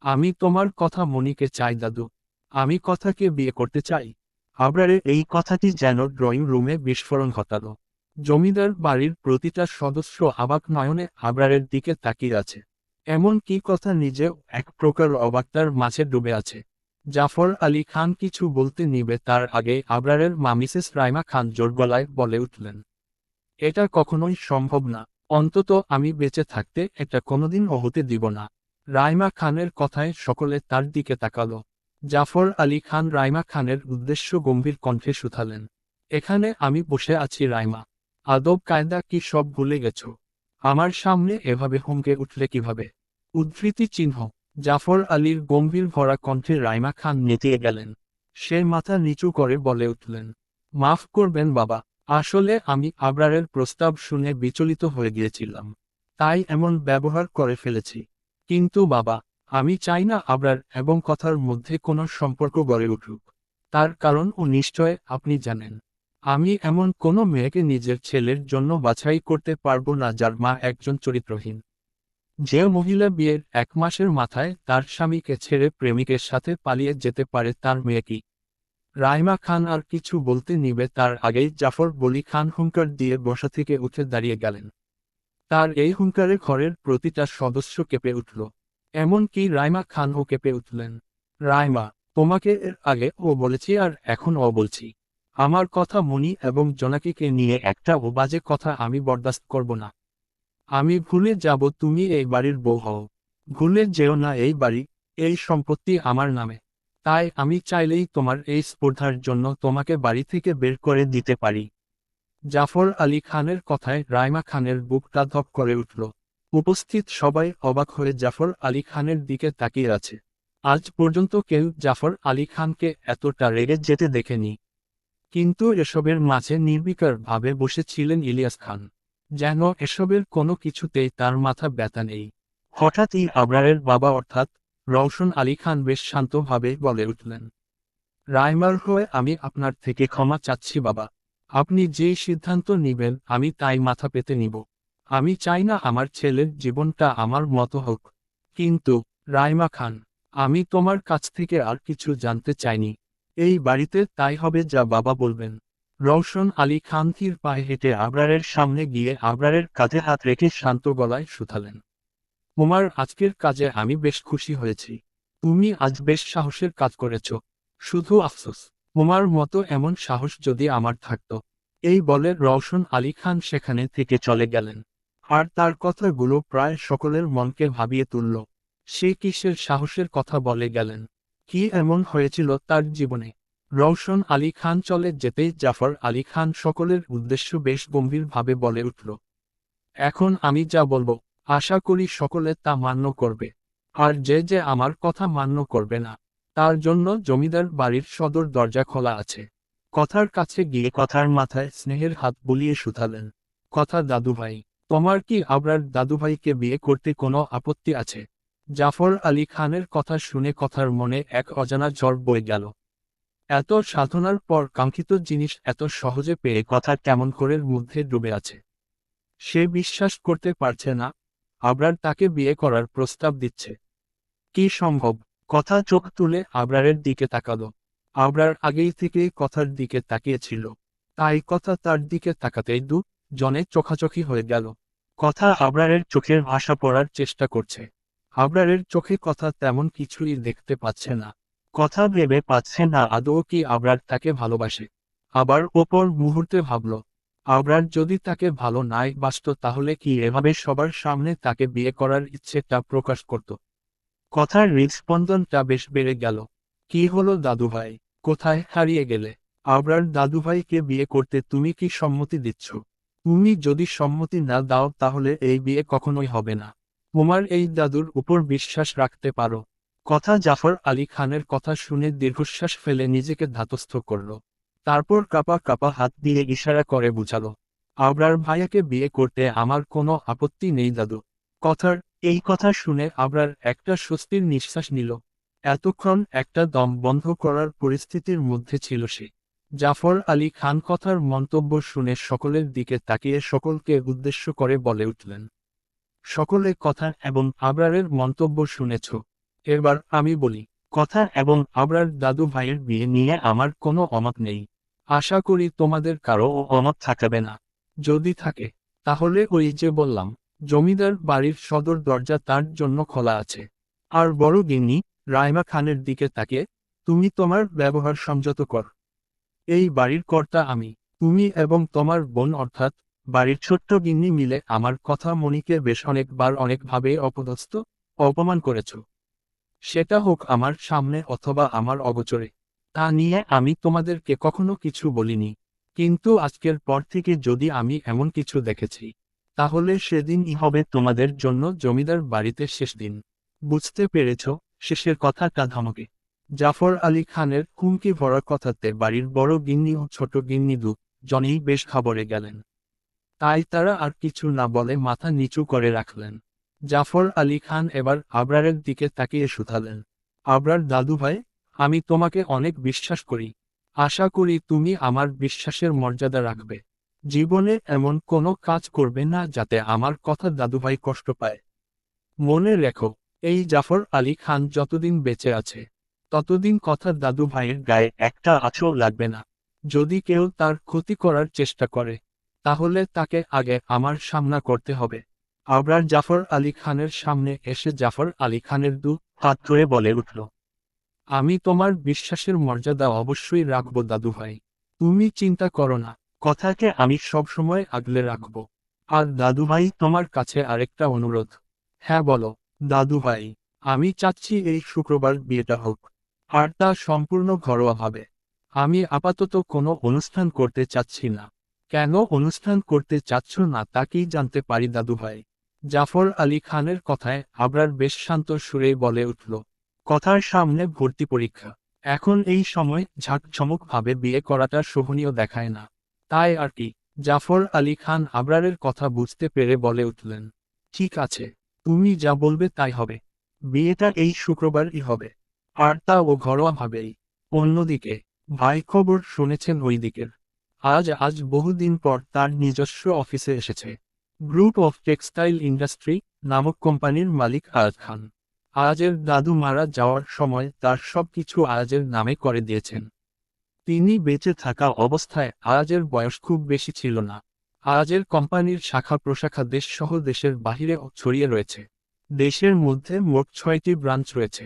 আমি তোমার কথা মনিকে চাই দাদু। আমি কথাকে বিয়ে করতে চাই। আবরারের এই কথাটি যেন ড্রয়িং রুমে বিস্ফোরণ ঘটালো। জমিদার বাড়ির প্রতিটা সদস্য অবাক নয়নে আবরারের দিকে তাকিয়ে আছে। এমন কি কথা নিজেও এক প্রকার অবাকতার মাঝে ডুবে আছে। জাফর আলী খান কিছু বলতে নিবে তার আগে আবরারের মা মিসেস রাইমা খান জোর গলায় বলে উঠলেন, এটা কখনোই সম্ভব না। অন্তত আমি বেঁচে থাকতে এটা কোনোদিনও হতে দিব না। রাইমা খানের কথায় সকলে তার দিকে তাকালো। জাফর আলী খান রাইমা খানের উদ্দেশ্য গম্ভীর কণ্ঠে শুধালেন, এখানে আমি বসে আছি রাইমা, আদব কায়দা কি সব ভুলে গেছো? আমার সামনে এভাবে হুমকে উঠলে কিভাবে? উদ্ধৃতি চিহ্ন। জাফর আলীর গম্ভীর ভরা কণ্ঠে রাইমা খান নেতিয়ে গেলেন। সে মাথা নিচু করে বলে উঠলেন, মাফ করবেন বাবা, আসলে আমি আবরারের প্রস্তাব শুনে বিচলিত হয়ে গিয়েছিলাম, তাই এমন ব্যবহার করে ফেলেছি। কিন্তু বাবা, আমি চাই না আবরার এবং কথার মধ্যে কোনো সম্পর্ক গড়ে উঠুক। তার কারণ ও নিশ্চয় আপনি জানেন। আমি এমন কোনো মেয়েকে নিজের ছেলের জন্য বাছাই করতে পারবো না যার মা একজন চরিত্রহীন। যে মহিলা বিয়ের 1 মাসের মাথায় তার স্বামীকে ছেড়ে প্রেমিকের সাথে পালিয়ে যেতে পারে তার মেয়ে কি? রাইমা খান আর কিছু বলতে নিবে তার আগেই জাফর বলি খান হুঙ্কার দিয়ে বসা থেকে উঠে দাঁড়িয়ে গেলেন। তার এই হুঙ্কারে ঘরের প্রতিটা সদস্য কেঁপে উঠল। এমনকি রাইমা খানও কেঁপে উঠলেন। রাইমা, তোমাকে এর আগে ও বলেছি আর এখন ও বলছি, আমার কথা মনি এবং জোনাকিকে নিয়ে একটা ও বাজে কথা আমি বরদাস্ত করব না। আমি ভুলে যাব তুমি এই বাড়ির বউ হও। ভুলে যেও না এই বাড়ি, এই সম্পত্তি আমার নামে। তাই আমি চাইলেই তোমার এই স্পর্ধার জন্য তোমাকে বাড়ি থেকে বের করে দিতে পারি। জাফর আলী খানের কথায় রাইমা খানের বুকটা ধপ করে উঠল। উপস্থিত সবাই অবাক হয়ে জাফর আলী খানের দিকে তাকিয়ে আছে। আজ পর্যন্ত কেউ জাফর আলী খানকে এতটা রেগে যেতে দেখেনি। কিন্তু এসবের মাঝে নির্বিকার ভাবে বসেছিলেন ইলিয়াস খান। যেন এসবের কোনো কিছুতেই তার মাথা ব্যথা নেই। হঠাৎই আবরারের বাবা অর্থাৎ রওশন আলী খান বেশ শান্তভাবে বলে উঠলেন, রাইমার হয়ে আমি আপনার থেকে ক্ষমা চাচ্ছি বাবা। আপনি যে সিদ্ধান্ত নিবেন আমি তাই মাথা পেতে নিব। আমি চাই না আমার ছেলের জীবনটা আমার মতো হোক। কিন্তু রাইমা খান, আমি তোমার কাছ থেকে আর কিছু জানতে চাইনি। এই বাড়িতে তাই হবে যা বাবা বলবেন। রওশন আলী খান ধীর পায়ে হেঁটে আবরারের সামনে গিয়ে আবরারের কাঁধে হাত রেখে শান্ত গলায় শুধালেন, তোমার আজকের কাজে আমি বেশ খুশি হয়েছি। তুমি আজ বেশ সাহসের কাজ করেছ। শুধু আফসোস, তোমার মতো এমন সাহস যদি আমার থাকত। এই বলে রওশন আলী খান সেখানে থেকে চলে গেলেন। আর তার কথাগুলো প্রায় সকলের মনকে ভাবিয়ে তুলল। সে কিসের সাহসের কথা বলে গেলেন? কি এমন হয়েছিল তার জীবনে? রওশন আলী খান চলে যেতেই জাফর আলী খান সকলের উদ্দেশ্য বেশ গম্ভীরভাবে বলে উঠল, এখন আমি যা বলবো, আশা করি সকলে তা মান্য করবে। আর যে যে আমার কথা মান্য করবে না, তার জন্য জমিদার বাড়ির সদর দরজা খোলা আছে। কথার কাছে গিয়ে কথার মাথায় স্নেহের হাত বুলিয়ে শুধালেন, কথা দাদুভাই, তোমার কি আবরার দাদুভাইকে বিয়ে করতে কোনো আপত্তি আছে? জাফর আলী খানের কথা শুনে কথার মনে এক অজানা ঝড় বয়ে গেল। এত সাধনার পর কাঙ্ক্ষিত জিনিস এত সহজে পেয়ে কথা কেমন করে মধ্যে ডুবে আছে। সে বিশ্বাস করতে পারছে না আবরার তাকে বিয়ে করার প্রস্তাব দিচ্ছে। কি সম্ভব? কথা চোখ তুলে আবরারের দিকে তাকালো। আবরার আগেই থেকেই কথার দিকে তাকিয়েছিল, তাই কথা তার দিকে তাকাতেই জনে চোখাচোখি হয়ে গেল। কথা আবরারের চোখের ভাষা পড়ার চেষ্টা করছে। আবরারের চোখে কথা তেমন কিছুই দেখতে পাচ্ছে না। কথা ভেবে পাচ্ছে না আদৌ কি আবরার তাকে ভালোবাসে। আবার অপর মুহূর্তে ভাবল, আবরার যদি তাকে ভালো নাই বাসত তাহলে কি এভাবে সবার সামনে তাকে বিয়ে করার ইচ্ছেটা প্রকাশ করত? কথার হৃদস্পন্দনটা বেশ বেড়ে গেল। কি হলো দাদুভাই, কোথায় হারিয়ে গেলে? আবরার দাদুভাইকে বিয়ে করতে তুমি কি সম্মতি দিচ্ছ? তুমি যদি সম্মতি না দাও তাহলে এই বিয়ে কখনোই হবে না। তোমার এই দাদুর উপর বিশ্বাস রাখতে পারো। কথা জাফর আলী খানের কথা শুনে দীর্ঘশ্বাস ফেলে নিজেকে ধাতস্থ করল। তারপর কাপা কাপা হাত দিয়ে ইশারা করে বুঝালো, আবরার ভাইয়াকে বিয়ে করতে আমার কোনো আপত্তি নেই দাদু। কথার এই কথা শুনে আবরার একটা স্বস্তির নিঃশ্বাস নিল। এতক্ষণ একটা দম বন্ধ করার পরিস্থিতির মধ্যে ছিল সে। জাফর আলী খান কথার মন্তব্য শুনে সকলের দিকে তাকিয়ে সকলকে উদ্দেশ্য করে বলে উঠলেন, সকলে কথা এবং আবরারের মন্তব্য শুনেছ। এবার আমি বলি, কথা এবং আবরার দাদু ভাইয়ের বিয়ে নিয়ে আমার কোনো অমত নেই। আশা করি তোমাদের কারো অমত থাকবে না। যদি থাকে, তাহলে ওই যে বললাম, জমিদার বাড়ির সদর দরজা তার জন্য খোলা আছে। আর বড় গিন্নি, রাইমা খানের দিকে তাকিয়ে, তুমি তোমার ব্যবহার সংযত কর। এই বাড়ির কর্তা আমি। তুমি এবং তোমার বোন অর্থাৎ বাড়ির ছোট্ট গিন্নি মিলে আমার কথা মনিকে বেশ অনেকবার অনেকভাবে অপদস্থ, অপমান করেছ। সেটা হোক আমার সামনে অথবা আমার অগোচরে, তা নিয়ে আমি তোমাদেরকে কখনো কিছু বলিনি। কিন্তু আজকের পর থেকে যদি আমি এমন কিছু দেখেছি, তাহলে সেদিনই হবে তোমাদের জন্য জমিদার বাড়িতে শেষ দিন। বুঝতে পেরেছ? শেষের কথাটা ধমকে জাফর আলী খানের হুমকি ভরা কথাতে বাড়ির বড় গিন্নি ও ছোট গিন্নি জনেই বেশ খবরে গেলেন। তাই তারা আর কিছু না বলে মাথা নিচু করে রাখলেন। জাফর আলী খান এবার আবরারের দিকে তাকিয়ে শুধালেন, আবরার দাদু ভাই, আমি তোমাকে অনেক বিশ্বাস করি। আশা করি তুমি আমার বিশ্বাসের মর্যাদা রাখবে। জীবনে এমন কোনো কাজ করবে না যাতে আমার কথা দাদুভাই কষ্ট পায়। মনে রেখো, এই জাফর আলী খান যতদিন বেঁচে আছে, ততদিন কথা দাদু ভাইয়ের গায়ে একটা আঁচড় লাগবে না। যদি কেউ তার ক্ষতি করার চেষ্টা করে, তাহলে তাকে আগে আমার সামনা করতে হবে। আবরার জাফর আলী খানের সামনে এসে জাফর আলী খানের হাত ধরে বলে উঠল, আমি তোমার বিশ্বাসের মর্যাদা অবশ্যই রাখবো দাদু ভাই। তুমি চিন্তা করো না, কথাকে আমি সবসময় আগলে রাখবো। আর দাদু ভাই, তোমার কাছে আরেকটা অনুরোধ। হ্যাঁ বলো দাদু ভাই। আমি চাচ্ছি এই শুক্রবার বিয়েটা হোক। আর তা সম্পূর্ণ ঘরোয়াভাবে। আমি আপাতত কোনো অনুষ্ঠান করতে চাচ্ছি না। কেন অনুষ্ঠান করতে চাচ্ছ না তা কি জানতে পারি দাদু ভাই? জাফর আলী খানের কথায় আবরার বেশ শান্ত সুরেই বলে উঠল, কথার সামনে ভর্তি পরীক্ষা। এখন এই সময় ঝাঁকঝমক ভাবে বিয়ে করাটা শোভনীয় দেখায় না। তাই আর কি। জাফর আলী খান আবরারের কথা বুঝতে পেরে বলে উঠলেন, ঠিক আছে, তুমি যা বলবে তাই হবে। বিয়েটা এই শুক্রবারই হবে। আর তা ও ঘরোয়াভাবেই। অন্যদিকে, ভাই খবর শুনেছেন ওই দিকের। আজ বহুদিন পর তার নিজস্ব অফিসে এসেছে। গ্রুপ অফ টেক্সটাইল ইন্ডাস্ট্রি নামক কোম্পানির মালিক আয়াজ খান। আয়াজের দাদু মারা যাওয়ার সময় তার সবকিছু আয়াজের নামে করে দিয়েছেন। তিনি বেঁচে থাকা অবস্থায় আয়াজের বয়স খুব বেশি ছিল না। আয়াজের কোম্পানির শাখা প্রশাখা দেশসহ দেশের বাহিরেও ছড়িয়ে রয়েছে। দেশের মধ্যে মোট 6টি ব্রাঞ্চ রয়েছে।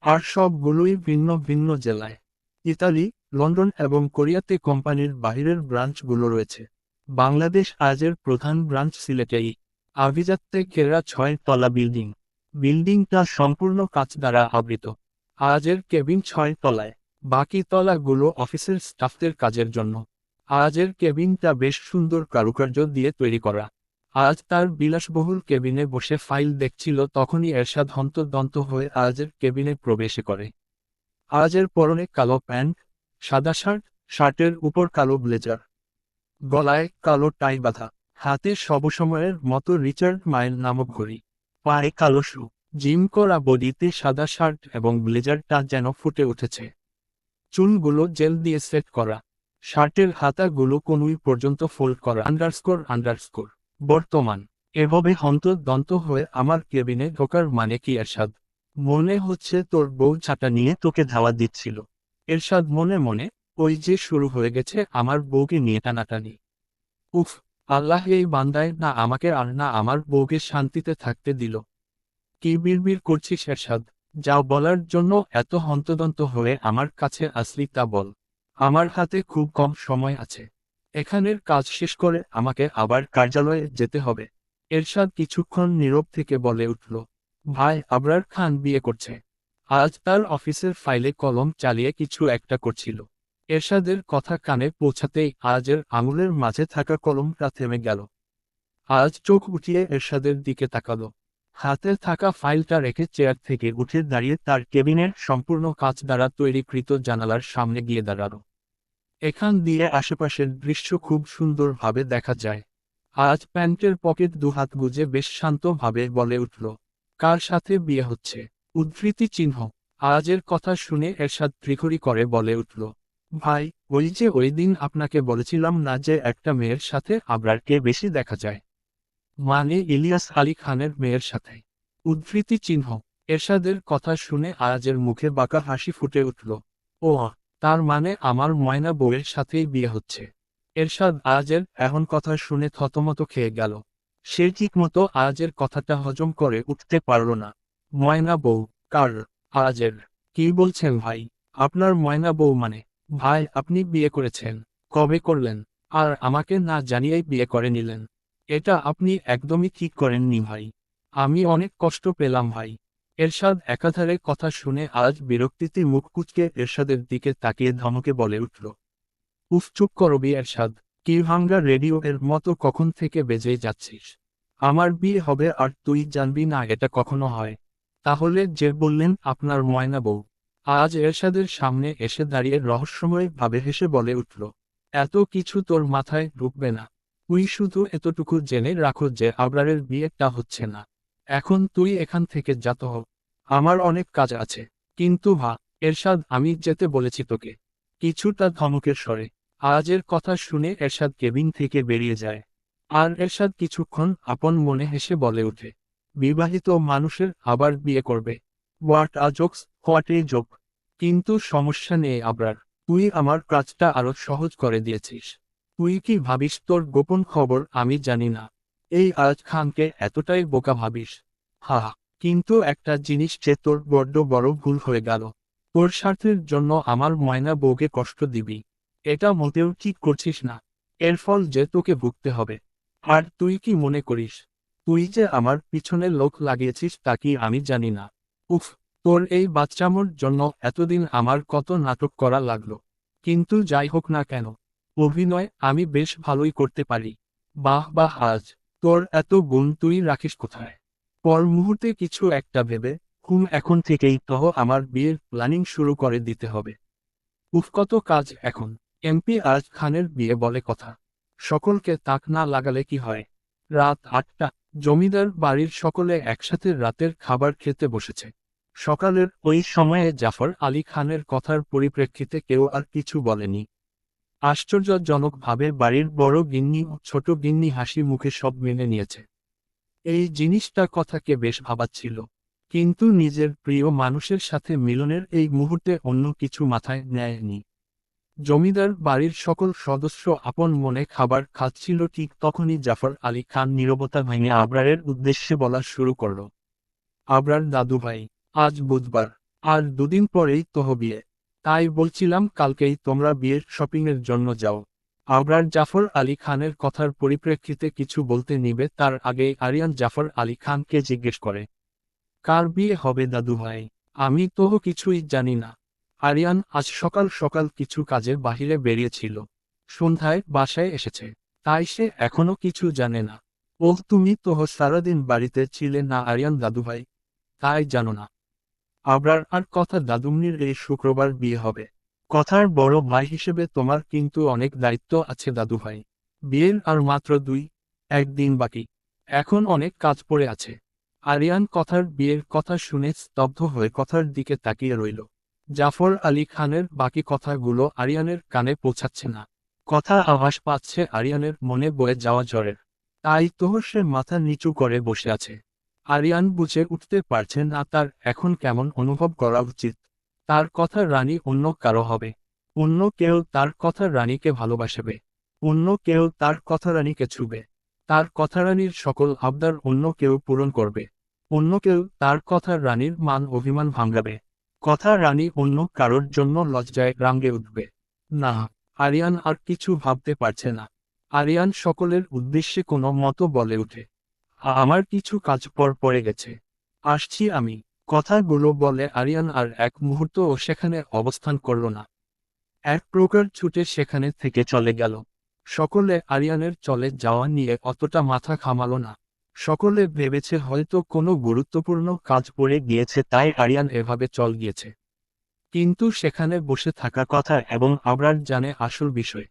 আর সবগুলোই ভিন্ন ভিন্ন জেলায়। ইতালি, লন্ডন এবং কোরিয়াতে কোম্পানির বাহিরের ব্রাঞ্চগুলো রয়েছে। বাংলাদেশ আয়াজের প্রধান ব্রাঞ্চ সিলেটেই। আভিজাত্যে ঘেরা 6 তলা বিল্ডিং। বিল্ডিংটা সম্পূর্ণ কাঁচ দ্বারা আবৃত। আয়াজের কেবিন 6 তলায়। বাকি তলাগুলো অফিসের স্টাফদের কাজের জন্য। আয়াজের কেবিনটা বেশ সুন্দর কারুকার্য দিয়ে তৈরি করা। আজ তার বিলাসবহুল কেবিনে বসে ফাইল দেখছিল, তখনই এরশাদ হন্তদন্ত হয়ে আয়াজের কেবিনে প্রবেশ করে। আয়াজের পরনে কালো প্যান্ট, সাদা শার্ট, শার্টের উপর কালো ব্লেজার। গলায় কালো টাই বাঁধা। হাতে সবসময়ের মতো রিচার্ড মাইল নামক ঘড়ি। পায়ে কালো শু। জিম করা বডিতে সাদা শার্ট এবং ব্লেজারটা যেন ফুটে উঠেছে। চুলগুলো জেল দিয়ে সেট করা। শার্টের হাতাগুলো কনুই পর্যন্ত ফোল্ড করা আন্ডারস্কোর। বর্তমান। এভাবে হন্তদন্ত হয়ে আমার কেবিনে ঢোকার মানে কি এরশাদ? মনে হচ্ছে তোর বউ ছাতা নিয়ে তোকে ধাওয়া দিচ্ছিল। এরশাদ মনে মনে, ওই যে শুরু হয়ে গেছে আমার বউকে নিয়ে টানাটানি। উফ, আল্লাহ এই বান্দায় না আমাকে আর না আমার বউকে শান্তিতে থাকতে দিল। কি বিড়বিড় করছিস এরশাদ? যা বলার জন্য এত হন্তদন্ত হয়ে আমার কাছে আসলি তা বল। আমার হাতে খুব কম সময় আছে। এখানের কাজ শেষ করে আমাকে আবার কার্যালয়ে যেতে হবে। এরশাদ কিছুক্ষণ নীরব থেকে বলে উঠল, ভাই আবরার খান বিয়ে করছে। আজ তার অফিসের ফাইলে কলম চালিয়ে কিছু একটা করছিল। এরশাদের কথা কানে পৌঁছাতেই আজের আঙুলের মাঝে থাকা কলমটা থেমে গেল। আজ চোখ উঠিয়ে এরশাদের দিকে তাকালো। হাতে থাকা ফাইলটা রেখে চেয়ার থেকে উঠে দাঁড়িয়ে তার কেবিনের সম্পূর্ণ কাঁচ দ্বারা তৈরিকৃত জানালার সামনে গিয়ে দাঁড়ালো। এখান দিয়ে আশেপাশের দৃশ্য খুব সুন্দরভাবে দেখা যায়। আজ প্যান্টের পকেট দুহাত গুজে বেশ শান্তভাবে বলে উঠল, কার সাথে বিয়ে হচ্ছে? উদ্ধৃতি চিহ্ন। আজের কথা শুনে এরশাদ ত্রিখড়ি করে বলে উঠল, ভাই, ওই যে ওই দিন আপনাকে বলেছিলাম না যে একটা মেয়ের সাথে আবরারকে বেশি দেখা যায়। মানে ইলিয়াস আলী খানের মেয়ের সাথে। উদ্ধৃতি চিহ্ন। এরশাদের কথা শুনে আয়াজের মুখে বাঁকা হাসি ফুটে উঠল। ও, তার মানে আমার ময়না বউয়ের সাথেই বিয়ে হচ্ছে। এরশাদ আয়াজের এখন কথা শুনে থতমত খেয়ে গেল। সে ঠিকমতো আয়াজের কথাটা হজম করে উঠতে পারল না। ময়না বউ? কার? আয়াজের। কি বলছেন ভাই? আপনার ময়না বউ মানে? ভাই, আপনি বিয়ে করেছেন? কবে করলেন? আর আমাকে না জানিয়েই বিয়ে করে নিলেন। এটা আপনি একদমই ঠিক করেননি ভাই। আমি অনেক কষ্ট পেলাম ভাই। এরশাদ একাধারে কথা শুনে আজ বিরক্তিতে মুখ কুঁচকে এরশাদের দিকে তাকিয়ে ধমকে বলে উঠল। উফ, চুপ করবি এরশাদ। কি ভাঙ্গা রেডিও এর মতো কখন থেকে বেজেই যাচ্ছিস? আমার বিয়ে হবে আর তুই জানবি না এটা কখনো হয়? তাহলে যে বললেন আপনার ময়না বউ? আজ এরশাদের সামনে এসে দাঁড়িয়ে রহস্যময় ভাবে হেসে বলে উঠল। এত কিছু তোর মাথায় ঢুকবে না। তুই শুধু এতটুকু জেনে রাখো যে আবরারের বিয়েটা হচ্ছে না। এখন তুই এখান থেকে যা তো। আমার অনেক কাজ আছে। কিন্তু এরশাদ, আমি যেতে বলেছি তোকে। কিছুটা ধমকের স্বরে আয়াজের কথা শুনে এরশাদ কেবিন থেকে বেরিয়ে যায়। আর এরশাদ কিছুক্ষণ আপন মনে হেসে বলে ওঠে, বিবাহিত মানুষের আবার বিয়ে করবে? What a jokes, what a joke. কিন্তু সমস্যা নেই আবরার, তুই আমার কাজটা আরো সহজ করে দিয়েছিস। তুই কি ভাবিস তোর গোপন খবর আমি জানি না? এই আয়াজ খানকে এতটাই বোকা ভাবিস? হা হা। কিন্তু একটা জিনিস যে তোর বড্ড বড় ভুল হয়ে গেল। তোর স্বার্থের জন্য আমার ময়না বউকে কষ্ট দিবি। এটা মোটেও ঠিক করছিস না। এর ফল যে তোকে ভুগতে হবে। আর তুই কি মনে করিস তুই যে আমার পিছনে লোক লাগিয়েছিস তা কি আমি জানি না? উফ, তোর এই বাচ্চামোর জন্য এতদিন আমার কত নাটক করা লাগলো। কিন্তু যাই হোক না কেন, অভিনয় আমি বেশ ভালোই করতে পারি। বাহ বাহ আজ, তোর এত গুণ তুই রাখিস কোথায়? পর মুহূর্তে কিছু একটা ভেবে, এখন থেকেই তো আমার বিয়ের প্ল্যানিং শুরু করে দিতে হবে। উফ, কত কাজ এখন। এমপি আজ খানের বিয়ে বলে কথা। সকলকে তাক না লাগালে কি হয়? রাত 8টা। জমিদার বাড়ির সকলে একসাথে রাতের খাবার খেতে বসেছে। সকালের ওই সময়ে জাফর আলী খানের কথার পরিপ্রেক্ষিতে কেউ আর কিছু বলেনি। আশ্চর্যজনকভাবে বাড়ির বড় গিন্নি ও ছোট গিন্নি হাসি মুখে সব মেনে নিয়েছে। এই জিনিসটা কথাকে বেশ ভাবাচ্ছিল। কিন্তু নিজের প্রিয় মানুষের সাথে মিলনের এই মুহূর্তে অন্য কিছু মাথায় নেয়নি। জমিদার বাড়ির সকল সদস্য আপন মনে খাবার খাচ্ছিল, ঠিক তখনই জাফর আলী খান নীরবতা ভেঙে আবরারের উদ্দেশ্যে বলা শুরু করল। আবরার দাদুভাই, আজ বুধবার, আর দুদিন পরেই তো বিয়ে। তাই বলছিলাম কালকেই তোমরা বিয়ের শপিংয়ের জন্য যাও। আবরার জাফর আলী খানের কথার পরিপ্রেক্ষিতে কিছু বলতে নিবে তার আগেই আরিয়ান জাফর আলী খানকে জিজ্ঞেস করে, কার বিয়ে হবে দাদুভাই? আমি তো কিছুই জানি না। আরিয়ান আজ সকাল সকাল কিছু কাজের বাহিরে বেরিয়েছিল। সন্ধ্যায় বাসায় এসেছে। তাই সে এখনো কিছু জানে না। ওহ, তুমি তো সারাদিন বাড়িতে ছিলে না আরিয়ান দাদুভাই, তাই জানো না। আবরার আর কথা, দাদুমনির এই শুক্রবার বিয়ে হবে। কথার বড় ভাই হিসেবে তোমার কিন্তু অনেক দায়িত্ব আছে দাদুভাই। বিয়ের আর মাত্র 1 দিন বাকি। এখন অনেক কাজ পড়ে আছে। আরিয়ান কথার বিয়ের কথা শুনে স্তব্ধ হয়ে কথার দিকে তাকিয়ে রইল। জাফর আলী খানের বাকি কথাগুলো আরিয়ানের কানে পৌঁছাচ্ছে না। কথা আভাস পাচ্ছে আরিয়ানের মনে বয়ে যাওয়া জ্বরের। তাই তো সে মাথা নিচু করে বসে আছে। আরিয়ান বুঝে উঠতে পারছে না তার এখন কেমন অনুভব করা উচিত। তার কথা রানী অন্য কারো হবে। অন্য কেউ তার কথা রানীকে ভালোবাসবে। অন্য কেউ তার কথা রানীকে ছুবে। তার কথা রানীর সকল আবদার অন্য কেউ পূরণ করবে। অন্য কেউ তার কথা রানীর মান অভিমান ভাঙাবে। কথা রানী অন্য কারোর জন্য লজ্জায় রাঙ্গে উঠবে। না, আরিয়ান আর কিছু ভাবতে পারছে না। আরিয়ান সকলের উদ্দেশ্যে কোনো মতো বলে উঠে, আমার কিছু কাজ পড়ে গেছে। আসছি আমি। কথাগুলো বলে আরিয়ান আর এক মুহূর্তও সেখানে অবস্থান করল না। এক প্রকার ছুটে সেখানে থেকে চলে গেল। সকলে আরিয়ানের চলে যাওয়া নিয়ে অতটা মাথা ঘামালো না। সকলে ভেবেছে হয়তো কোনো গুরুত্বপূর্ণ কাজ পড়ে গিয়েছে তাই আরিয়ান এভাবে চল গিয়েছে। কিন্তু সেখানে বসে থাকা কথা এবং আবরার জানে আসল বিষয়।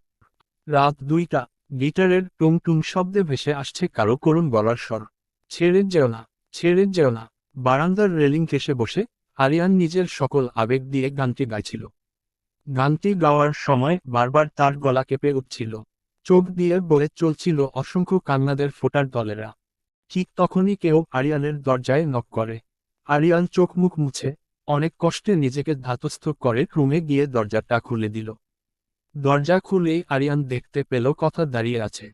রাত 2টা। গিটারের টুং টুং শব্দে ভেসে আসছে কারো করুণ গলার স্বর। ছেড়ে যেও না, ছেড়ে যেও না। বারান্দার রেলিং ঘেঁষে বসে আরিয়ান নিজের সকল আবেগ দিয়ে গানটি গাইছিল। গানটি গাওয়ার সময় বারবার তার গলা কেঁপে উঠছিল। চোখ দিয়ে বয়ে চলছিল অসংখ্য কান্নাদের ফোঁটার দলেরা। ঠিক তখনই কেউ আরিয়ানের দরজায় নক করে। আরিয়ান চোখ মুখ মুছে অনেক কষ্টে নিজেকে ধাতস্থ করে রুমে গিয়ে দরজাটা খুলে দিল। দরজা খুলেই আরিয়ান দেখতে পেল কথা দাঁড়িয়ে আছে।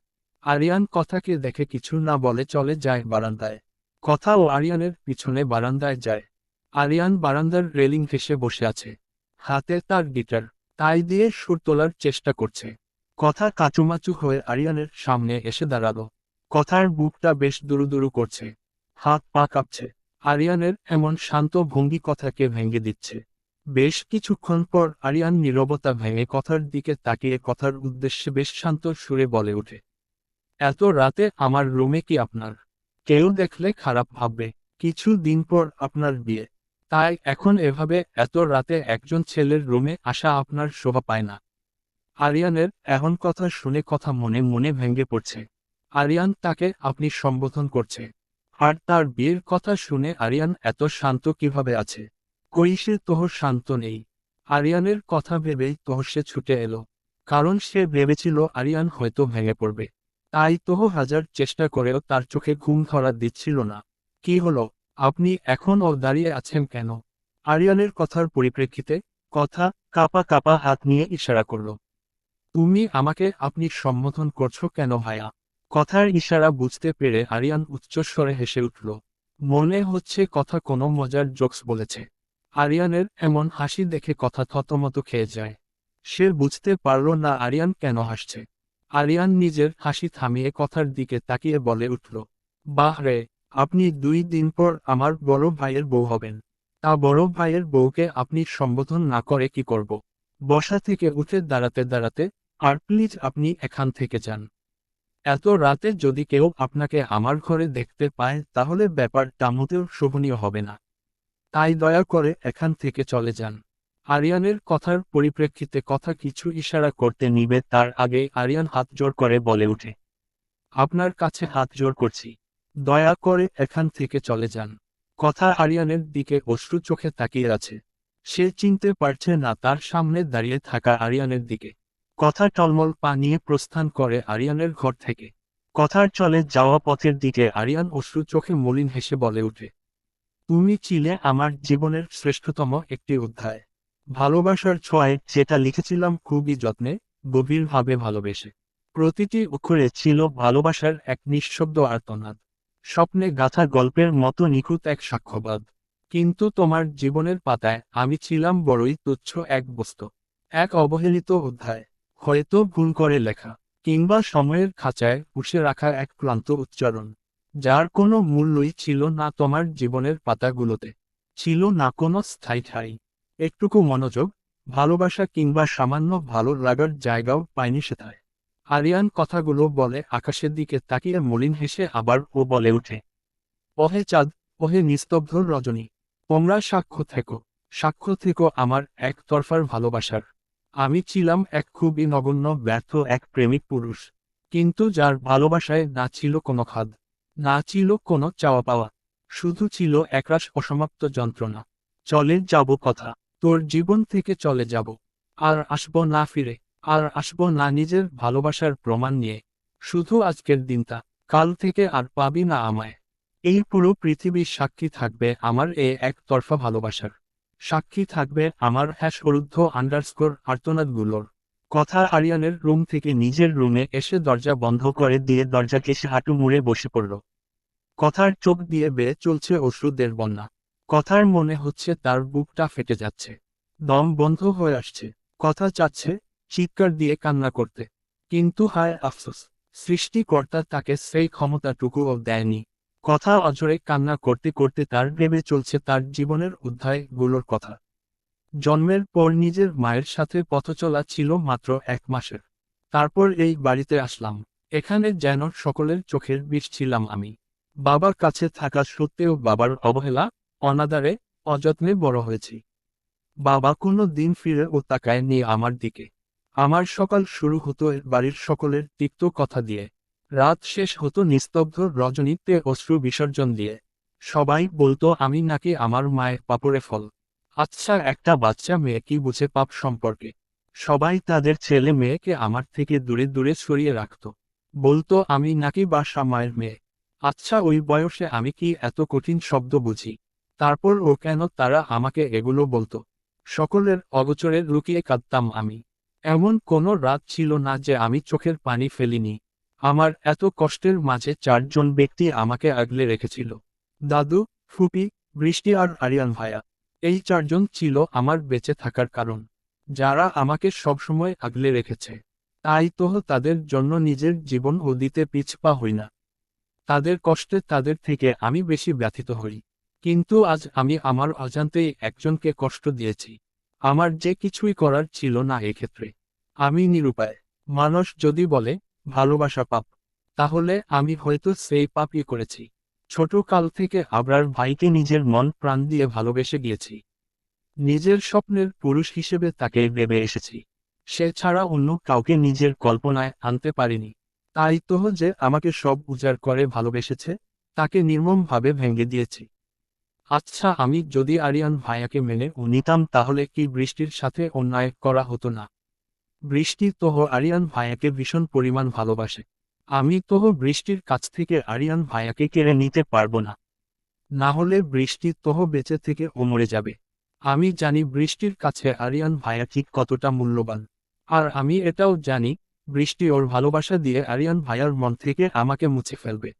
আরিয়ান কথাকে দেখে কিছু না বলে চলে যায় বারান্দায়। কথা ও আরিয়ানের পিছনে বারান্দায় যায়। আরিয়ান বারান্দার রেলিং ঘেঁষে বসে আছে। হাতে তার গিটার, তাই দিয়ে সুর তোলার চেষ্টা করছে। কথা কাচুমাচু হয়ে আরিয়ানের সামনে এসে দাঁড়ালো। কথার বুকটা বেশ দুরুদুরু করছে, হাত পা কাঁপছে। আরিয়ানের এমন শান্ত ভঙ্গি কথাকে ভেঙে দিচ্ছে। বেশ কিছুক্ষণ পর আরিয়ান নীরবতা ভেঙে কথার দিকে তাকিয়ে কথার উদ্দেশ্যে বেশ শান্ত সুরে বলে ওঠে, এত রাতে আমার রুমে কি আপনার? কেউ দেখলে খারাপ ভাববে। কিছু দিন পর আপনার বিয়ে, তাই এখন এভাবে এত রাতে একজন ছেলের রুমে আসা আপনার শোভা পায় না। আরিয়ানের এমন কথা শুনে কথা মনে মনে ভেঙে পড়ছে। আরিয়ান তাকে আপনি সম্বোধন করছে, আর তার বিয়ের কথা শুনে আরিয়ান এত শান্ত কিভাবে আছে? কই সে তোহ শান্ত নেই। আরিয়ানের কথা ভেবেই তোহসে ছুটে এলো, কারণ সে ভেবেছিল আরিয়ান হয়তো ভেঙে পড়বে। তাই তোহ হাজার চেষ্টা করেও তার চোখে ঘুম ধরা দিচ্ছিল না। কি হলো, আপনি এখনও দাঁড়িয়ে আছেন কেন? আরিয়ানের কথার পরিপ্রেক্ষিতে কথা কাপা কাপা হাত নিয়ে ইশারা করল। তুমি আমাকে আপনি সম্বোধন করছো কেন ভাইয়া? কথার ইশারা বুঝতে পেরে আরিয়ান উচ্চস্বরে হেসে উঠল। মনে হচ্ছে কথা কোনো মজার জোকস বলেছে। আরিয়ানের এমন হাসি দেখে কথা থতমত খেয়ে যায়। সে বুঝতে পারল না আরিয়ান কেন হাসছে। আরিয়ান নিজের হাসি থামিয়ে কথার দিকে তাকিয়ে বলে উঠল, বাহ রে, আপনি 2 দিন পর আমার বড় ভাইয়ের বউ হবেন। তা বড় ভাইয়ের বউকে আপনি সম্বোধন না করে কি করব? বসা থেকে উঠে দাঁড়াতে দাঁড়াতে, আর প্লিজ আপনি এখান থেকে যান। এত রাতে যদি কেউ আপনাকে আমার ঘরে দেখতে পায় তাহলে ব্যাপারটা মোটেও শোভনীয় হবে না। তাই দয়া করে এখান থেকে চলে যান। আরিয়ানের কথার পরিপ্রেক্ষিতে কথা কিছু ইশারা করতে নিবে তার আগেই আরিয়ান হাত জোড় করে বলে ওঠে, আপনার কাছে হাত জোড় করছি, দয়া করে এখান থেকে চলে যান। কথা আরিয়ানের দিকে অশ্রু চোখে তাকিয়ে আছে। সে চিনতে পারছে না তার সামনে দাঁড়িয়ে থাকা আরিয়ানের দিকে। কথা টলমল পা নিয়ে প্রস্থান করে আরিয়ানের ঘর থেকে। কথার চলে যাওয়া পথের দিকে আরিয়ান অশ্রু চোখে মলিন হেসে বলে ওঠে, তুমি ছিলে আমার জীবনের শ্রেষ্ঠতম একটি অধ্যায়। ভালোবাসার ছোঁয়ায় যেটা লিখেছিলাম খুবই যত্নে, গভীরভাবে ভালোবেসে। প্রতিটি অক্ষরে ছিল ভালোবাসার এক নিঃশব্দ আর্তনাদ। স্বপ্নে গাঁথা গল্পের মতো নিখুঁত এক সাক্ষ্যবাদ। কিন্তু তোমার জীবনের পাতায় আমি ছিলাম বড়ই তুচ্ছ এক বস্তু, এক অবহেলিত অধ্যায়। হয়তো ভুল করে লেখা, কিংবা সময়ের খাঁচায় পুষে রাখা এক ক্লান্ত উচ্চারণ, যার কোনো মূল্যই ছিল না তোমার জীবনের পাতাগুলোতে। ছিল না কোনো স্থায়ী ঠাঁই, একটুকু মনোযোগ, ভালোবাসা কিংবা সামান্য ভালো লাগার জায়গাও পায়নি সেথায়। আরিয়ান কথাগুলো বলে আকাশের দিকে তাকিয়ে মলিন হেসে আবার ও বলে ওঠে, ওহে চাঁদ, ওহে নিস্তব্ধ রজনী, তোমরা সাক্ষ্য থেকো, সাক্ষ্য থেকো আমার একতরফার ভালোবাসার। আমি ছিলাম এক খুবই নগণ্য ব্যর্থ এক প্রেমিক পুরুষ, কিন্তু যার ভালোবাসায় না ছিল কোনো খাদ, না ছিল কোনো চাওয়া পাওয়া, শুধু ছিল একরাশ অসমাপ্ত যন্ত্রণা। চলে যাব কথা, তোর জীবন থেকে চলে যাব, আর আসব না ফিরে, আর আসব না নিজের ভালোবাসার প্রমাণ নিয়ে। শুধু আজকের দিনটা, কাল থেকে আর পাবি না আমায়। এই পুরো পৃথিবীর সাক্ষী থাকবে আমার একতরফা ভালোবাসার। সাক্ষী থাকবে আমার হ্যাশরুদ্ধ আন্ডারস্কোর আর্তনাদগুলোর। কথা আরিয়ানের রুম থেকে নিজের রুমে এসে দরজা বন্ধ করে দিয়ে দরজাকে সে হাঁটু মুড়ে বসে পড়ল। কথার চোখ দিয়ে বেয়ে চলছে অশ্রুদের বন্যা। কথার মনে হচ্ছে তার বুকটা ফেটে যাচ্ছে, দম বন্ধ হয়ে আসছে। কথা চাচ্ছে চিৎকার দিয়ে কান্না করতে, কিন্তু হায় আফসোস, সৃষ্টিকর্তা তাকে সেই ক্ষমতাটুকুও দেয়নি। কথা অঝরে কান্না করতে করতে তার ভেবে চলছে তার জীবনের অধ্যায়গুলোর কথা। জন্মের পর নিজের মায়ের সাথে পথচলা ছিল মাত্র 1 মাসের। তারপর এই বাড়িতে আসলাম। এখানে যেন সকলের চোখের বিষ ছিলাম আমি। বাবার কাছে থাকা সত্ত্বেও বাবার অবহেলা, অনাদারে, অযত্নে বড় হয়েছি। বাবা কোনো দিন ফিরে ও তাকায়নি আমার দিকে। আমার সকাল শুরু হতো এর বাড়ির সকলের তিক্ত কথা দিয়ে। রাত শেষ হতো নিস্তব্ধ রজনীতে অশ্রু বিসর্জন দিয়ে। সবাই বলতো আমি নাকি আমার মায়ের পাপড়ে ফল। আচ্ছা, একটা বাচ্চা মেয়ে কি বুঝে পাপ সম্পর্কে? সবাই তাদের ছেলে মেয়েকে আমার থেকে দূরে দূরে সরিয়ে রাখত। বলতো আমি নাকি বাসা মায়ের মেয়ে। আচ্ছা, ওই বয়সে আমি কি এত কঠিন শব্দ বুঝি? তারপর ও কেন তারা আমাকে এগুলো বলতো? সকলের অগোচরে লুকিয়ে কাঁদতাম আমি। এমন কোনো রাত ছিল না যে আমি চোখের পানি ফেলিনি। আমার এত কষ্টের মাঝে চারজন ব্যক্তি আমাকে আগলে রেখেছিল। দাদু, ফুপি, বৃষ্টি আর আরিয়ান ভাইয়া। এই চারজন ছিল আমার বেঁচে থাকার কারণ, যারা আমাকে সবসময় আগলে রেখেছে। তাই তো তাদের জন্য নিজের জীবনও দিতে পিছপা হই না। তাদের কষ্টে তাদের থেকে আমি বেশি ব্যথিত হই। কিন্তু আজ আমি আমার অজান্তেই একজনকে কষ্ট দিয়েছি। আমার যে কিছুই করার ছিল না এক্ষেত্রে। আমি নিরুপায়। মানুষ যদি বলে ভালোবাসা পাপ, তাহলে আমি হয়তো সেই পাপই করেছি। ছোট কাল থেকে আবরার ভাইকে নিজের মন প্রাণ দিয়ে ভালোবেসে গিয়েছি। নিজের স্বপ্নের পুরুষ হিসেবে তাকে ভেবে এসেছি। সে ছাড়া অন্য কাউকে নিজের কল্পনায় আনতে পারিনি। তাই তো যে আমাকে সব উজাড় করে ভালোবেসেছে, তাকে নির্মমভাবে ভেঙে দিয়েছি। আচ্ছা, আমি যদি আরিয়ান ভাইয়াকে মেনে নিতাম তাহলে কি বৃষ্টির সাথে অন্যায় করা হতো না? বৃষ্টি তোহ আরিয়ান ভাইয়াকে ভীষণ পরিমাণ ভালোবাসে। আমি তোহ বৃষ্টির কাছ থেকে আরিয়ান ভাইয়াকে কেড়ে নিতে পারবো না। না হলে বৃষ্টি তোহ বেঁচে থেকে ও মরে যাবে। আমি জানি বৃষ্টির কাছে আরিয়ান ভাইয়া ঠিক কতটা মূল্যবান। আর আমি এটাও জানি, বৃষ্টি ওর ভালোবাসা দিয়ে আরিয়ান ভাইয়ার মন থেকে আমাকে মুছে ফেলবে।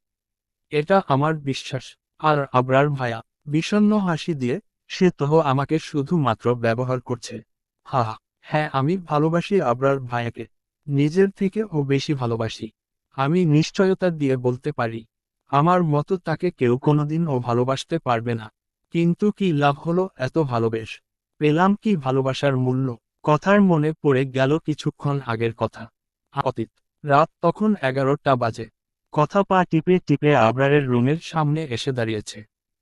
এটা আমার বিশ্বাস। আর আবরার ভাইয়া বিষণ্ণ হাসি দিয়ে, সে তোহ আমাকে শুধুমাত্র ব্যবহার করছে। হা হা, হ্যাঁ, আমি ভালোবাসি আবরার ভাইয়াকে। নিজের থেকে ও বেশি ভালোবাসি। আমি নিশ্চয়তা দিয়ে বলতে পারি, আমার মতো তাকে কেউ কোনোদিনও ভালোবাসতে পারবে না। কিন্তু কি লাভ হলো এত ভালোবেস? পেলাম কি ভালোবাসার মূল্য? কথার মনে পড়ে গেল কিছুক্ষণ আগের কথা। অতীত। রাত তখন 11টা বাজে। কথা পা টিপে টিপে আবরারের রুমের সামনে এসে দাঁড়িয়েছে।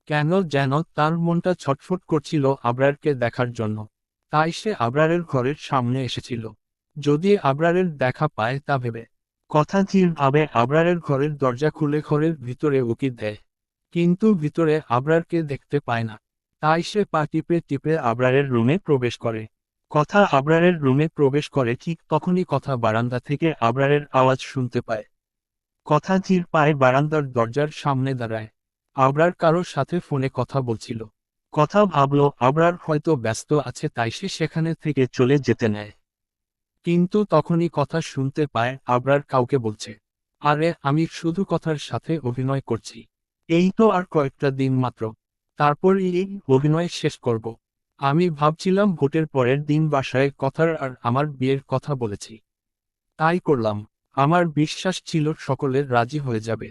কেন যেন তার মনটা ছটফট করছিল আবরারকে দেখার জন্য। তাই সে আবরারের ঘরের সামনে এসেছিল, যদি আবরারের দেখা পায় তা ভেবে। কথা ভাবে আবরারের ঘরের দরজা খুলে ঘরের ভিতরে উকি দেয়। কিন্তু ভিতরে আবরারকে দেখতে পায় না। তাই সে পা টিপে টিপে আবরারের রুমে প্রবেশ করে। কথা আবরারের রুমে প্রবেশ করে ঠিক তখনই কথা বারান্দা থেকে আবরারের আওয়াজ শুনতে পায়। কথা পায়ে বারান্দার দরজার সামনে দাঁড়ায়। আবরার কারোর সাথে ফোনে কথা বলছিল। কথা ভাবল আবরার হয়তো ব্যস্ত আছে, তাই সে সেখানে থেকে চলে যেতে নেয়। কিন্তু তখনই কথা শুনতে পায় আবরার কাউকে বলছে, আরে আমি শুধু কথার সাথে অভিনয় করছি। এই তো আর কয়েকটা দিন মাত্র, তারপর এই অভিনয় শেষ করব। আমি ভাবছিলাম ভোটের পরের দিন বাসায় কথার আর আমার বিয়ের কথা বলেছি। তাই করলাম। আমার বিশ্বাস ছিল সকলের রাজি হয়ে যাবে।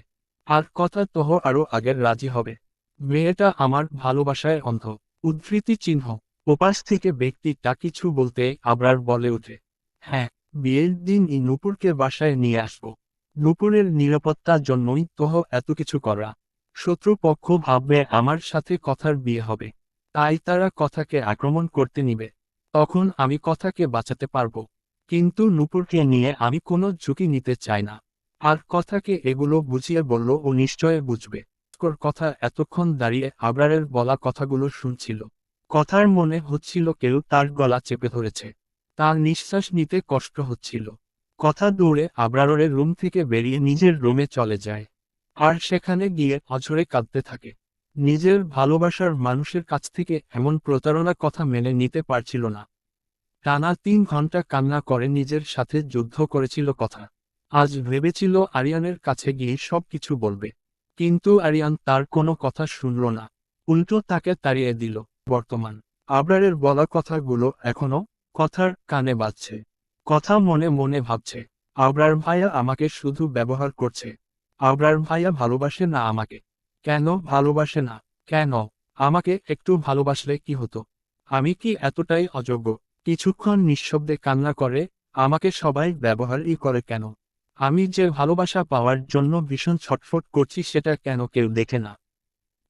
আর কথা তোহ আরো আগের রাজি হবে। মেয়েটা আমার ভালোবাসায় অন্ধ। উদ্ধৃতি চিহ্ন। ওপাশ থেকে ব্যক্তিটা কিছু বলতে আবরার বলে ওঠে, হ্যাঁ, বিয়ের দিন নূপুরকে বাসায় নিয়ে আসব। নূপুরের নিরাপত্তার জন্যই তোহ এত কিছু করা। শত্রুপক্ষ ভাববে আমার সাথে কথার বিয়ে হবে, তাই তারা কথাকে আক্রমণ করতে নিবে। তখন আমি কথাকে বাঁচাতে পারবো। কিন্তু নূপুরকে নিয়ে আমি কোনো ঝুঁকি নিতে চাই না। আর কথাকে এগুলো বুঝিয়ে বলল ও নিশ্চয় বুঝবে। কথা এতক্ষণ দাঁড়িয়ে আবরারের বলা কথাগুলো শুনছিল। কথার মনে হচ্ছিল কেউ তার গলা চেপে ধরেছে। তার নিঃশ্বাস নিতে কষ্ট হচ্ছিল। কথা দৌড়ে আবরারের রুম থেকে বেরিয়ে নিজের রুমে চলে যায়। আর সেখানে গিয়ে অঝরে কাঁদতে থাকে। নিজের ভালোবাসার মানুষের কাছ থেকে এমন প্রতারণার কথা মেনে নিতে পারছিল না। টানা 3 ঘন্টা কান্না করে নিজের সাথে যুদ্ধ করেছিল কথা। আজ ভেবেছিল আরিয়ানের কাছে গিয়ে সব কিছু বলবে। কিন্তু আরিয়ান তার কোনো কথা শুনল না। উল্টো তাকে তাড়িয়ে দিল। বর্তমান আবরারের বলা কথাগুলো এখনো কথার কানে বাজছে। কথা মনে মনে ভাবছে, আবরার ভাইয়া আমাকে শুধু ব্যবহার করছে। আবরার ভাইয়া ভালোবাসে না আমাকে। কেন ভালোবাসে না? কেন? আমাকে একটু ভালোবাসলে কি হতো? আমি কি এতটাই অযোগ্য? কিছুক্ষণ নিঃশব্দে কান্না করে, আমাকে সবাই ব্যবহারই করে কেন? আমি যে ভালোবাসা পাওয়ার জন্য ভীষণ ছটফট করছি সেটা কেন কেউ দেখে না?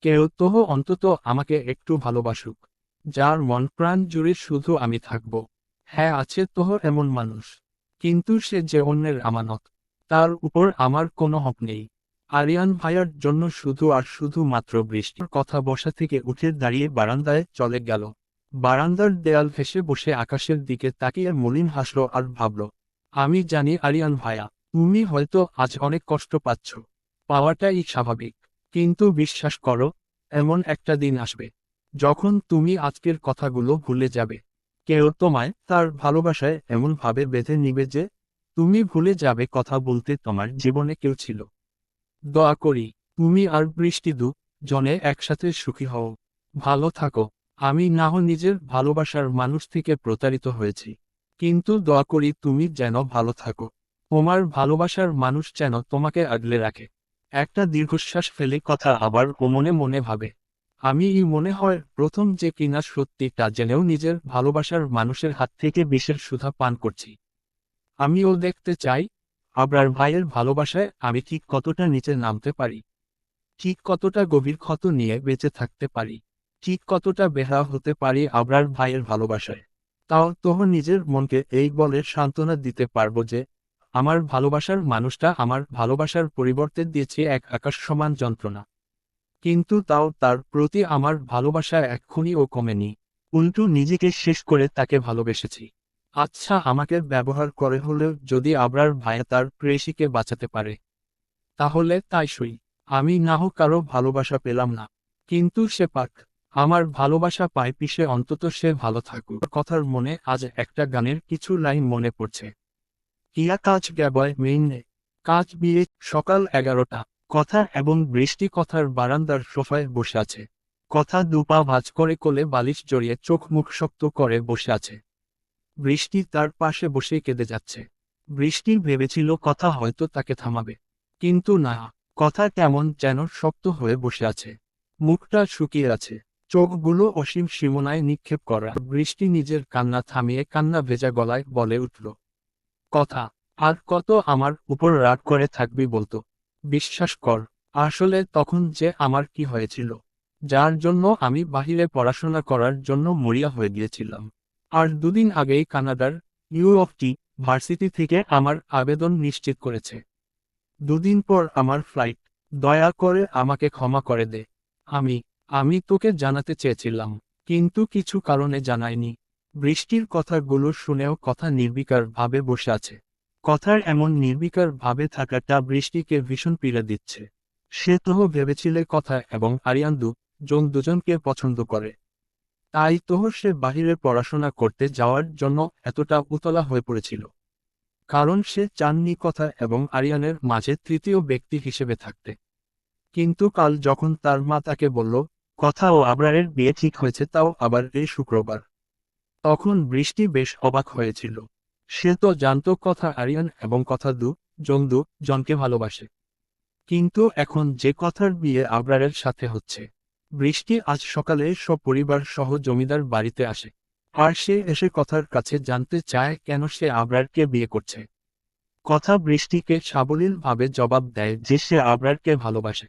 কেউ তো অন্তত আমাকে একটু ভালোবাসুক, যার মন প্রাণ জুড়ে শুধু আমি থাকব। হ্যাঁ, আছে তো এমন মানুষ, কিন্তু সে যে অন্যের আমানত, তার উপর আমার কোনো হক নেই। আরিয়ান ভাইয়ার জন্য শুধু আর শুধু মাত্র বৃষ্টির কথা বসা থেকে উঠে দাঁড়িয়ে বারান্দায় চলে গেল। বারান্দার দেয়াল ঘেঁষে বসে আকাশের দিকে তাকিয়ে মলিন হাসল আর ভাবল, আমি জানি আরিয়ান ভাইয়া, তুমি হয়তো আজ অনেক কষ্ট পাচ্ছ। পাওয়াটাই স্বাভাবিক। কিন্তু বিশ্বাস করো, এমন একটা দিন আসবে যখন তুমি আজকের কথাগুলো ভুলে যাবে, কেউ তোমায় তার ভালোবাসায় এমনভাবে বেঁধে নিবে যে তুমি ভুলে যাবে কথা বলতে তোমার জীবনে কেউ ছিল। দোয়া করি তুমি আর বৃষ্টি জনে একসাথে সুখী হও, ভালো থাকো। আমি নাহ নিজের ভালোবাসার মানুষ থেকে প্রতারিত হয়েছি, কিন্তু দোয়া করি তুমি যেন ভালো থাকো, তোমার ভালোবাসার মানুষ যেন তোমাকে আগলে রাখে। একটা দীর্ঘশ্বাস ফেলে কথা আবার ও মনে মনে ভাবে, মনে হয় প্রথম যে কিনা সত্যি তা জেনেও নিজের ভালোবাসার মানুষের হাত থেকে বিষের সুধা পান করছি। আমিও দেখতে চাই আবরার ভাইয়ের ভালোবাসায় আমি ঠিক কতটা নিচে নামতে পারি, ঠিক কতটা গভীর ক্ষত নিয়ে বেঁচে থাকতে পারি, ঠিক কতটা বেহায়া হতে পারি আবরার ভাইয়ের ভালোবাসায়। তাও তো নিজের মনকে এই বলে সান্ত্বনা দিতে পারবো যে আমার ভালোবাসার মানুষটা আমার ভালোবাসার পরিবর্তে দিয়েছে এক আকাশ সমান যন্ত্রণা। কিন্তু তাও তার প্রতি আমার ভালোবাসা এক্ষুনিও কমেনি, উল্টো নিজেকে শেষ করে তাকে ভালোবেসেছি। আচ্ছা, আমাকে ব্যবহার করে হলেও যদি আবরার ভাইয়া তার প্রেয়সীকে বাঁচাতে পারে, তাহলে তাই সই। আমি নাহ কারো ভালোবাসা পেলাম না, কিন্তু সে পাক, আমার ভালোবাসা পায় পিষে অন্তত সে ভালো থাকুক। কথার মনে আজ একটা গানের কিছু লাইন মনে পড়ছে। কিয়া কাজ গ্যাবয় মেইনে, কাজ বিয়ে সকাল 11টা। কথা এবং বৃষ্টি কথার বারান্দার সোফায় বসে আছে। কথা দুপা ভাঁজ করে কোলে বালিশ জড়িয়ে চোখ মুখ শক্ত করে বসে আছে। বৃষ্টি তার পাশে বসে কেঁদে যাচ্ছে। বৃষ্টি ভেবেছিল কথা হয়তো তাকে থামাবে, কিন্তু না, কথা কেমন যেন শক্ত হয়ে বসে আছে। মুখটা শুকিয়ে আছে, চোখগুলো অসীম সীমনায় নিক্ষেপ করা। বৃষ্টি নিজের কান্না থামিয়ে কান্না ভেজা গলায় বলে উঠল, কথা, আর কত আমার উপর রাগ করে থাকবি বলতো? বিশ্বাস কর, আসলে তখন যে আমার কি হয়েছিল, যার জন্য আমি বাহিরে পড়াশোনা করার জন্য মরিয়া হয়ে গিয়েছিলাম। আর দুদিন আগেই কানাডার ইউএফটি ভার্সিটি থেকে আমার আবেদন নিশ্চিত করেছে। দুদিন পর আমার ফ্লাইট। দয়া করে আমাকে ক্ষমা করে দে। আমি আমি তোকে জানাতে চেয়েছিলাম, কিন্তু কিছু কারণে জানাইনি। বৃষ্টির কথাগুলো শুনেও কথা নির্বিকার ভাবে বসে আছে। কথার এমন নির্বিকার ভাবে থাকাটা বৃষ্টিকে ভীষণ পীড়া দিচ্ছে। সে তো ভেবেছিলে কথা এবং আরিয়ান দুজনকে পছন্দ করে, তাই তো সে বাহিরে পড়াশোনা করতে যাওয়ার জন্য এতটা উতলা হয়ে পড়েছিল। কারণ সে চাননি কথা এবং আরিয়ানের মাঝে তৃতীয় ব্যক্তি হিসেবে থাকতে। কিন্তু কাল যখন তার মা তাকে বলল কথা ও আবরারের বিয়ে ঠিক হয়েছে, তাও আবার এই শুক্রবার, তখন বৃষ্টি বেশ অবাক হয়েছিল। সে তো জানতো কথা আরিয়ান এবং কথা জনকে ভালোবাসে, কিন্তু এখন যে কথার বিয়ে আবরারের সাথে হচ্ছে। বৃষ্টি আজ সকালে সপরিবার সহ জমিদার বাড়িতে আসে। আর সে এসে কথার কাছে জানতে চায় কেন সে আবরারকে বিয়ে করছে। কথা বৃষ্টিকে সাবলীলভাবে জবাব দেয় যে সে আবরারকে ভালোবাসে।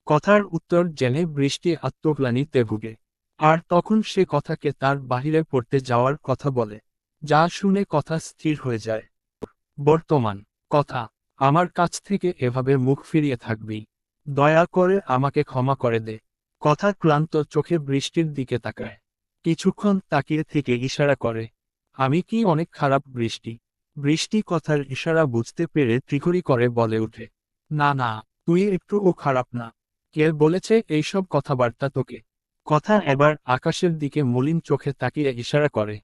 কথার উত্তর জেনে বৃষ্টি আত্মগ্লানিতে ভুগে। আর তখন সে কথাকে তার বাহিরে পড়তে যাওয়ার কথা বলে, যা শুনে কথা স্থির হয়ে যায়। বর্তমান, কথা, আমার কাছ থেকে এভাবে মুখ ফিরিয়ে থাকবি? দয়া করে আমাকে ক্ষমা করে দে। কথা ক্লান্ত চোখে বৃষ্টির দিকে তাকায়। কিছুক্ষণ তাকিয়ে থেকে ইশারা করে, আমি কি অনেক খারাপ বৃষ্টি? বৃষ্টি কথার ইশারা বুঝতে পেরে ত্রিকড়ি করে বলে ওঠে, না না, তুই একটুও খারাপ না। কে বলেছে এইসব কথাবার্তা তোকে? কথা এবার আকাশের দিকে মলিন চোখে তাকিয়ে ইশারা করে,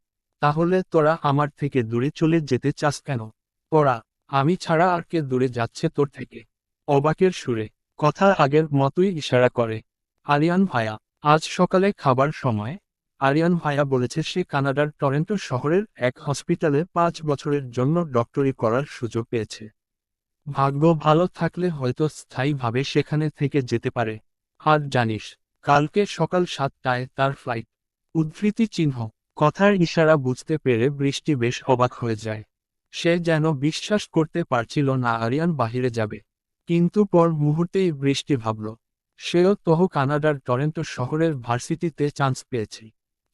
তাহলে তোরা আমার থেকে দূরে চলে যেতে চাস কেন? ওরা, আমি ছাড়া আর কে দূরে যাচ্ছে তোর থেকে? অবাকের সুরে কথা আগের মতোই ইশারা করে, আরিয়ান ভাইয়া। আজ সকালে খাবার সময় আরিয়ান ভাইয়া বলেছে সে কানাডার টরেন্টো শহরের এক হসপিটালে 5 বছরের জন্য ডক্টরি করার সুযোগ পেয়েছে। ভাগ্য ভালো থাকলে হয়তো স্থায়ীভাবে সেখানে থেকে যেতে পারে। আর জানিস, কালকে সকাল 7টায় তার ফ্লাইট। উদ্ধৃতি চিহ্ন। কথার ইশারা বুঝতে পেরে বৃষ্টি বেশ অবাক হয়ে যায়। সে যেন বিশ্বাস করতে পারছিল না আরিয়ান বাহিরে যাবে। কিন্তু পর মুহূর্তেই বৃষ্টি ভাবল, সেও কানাডার টরেন্টো শহরের ভার্সিটিতে চান্স পেয়েছে।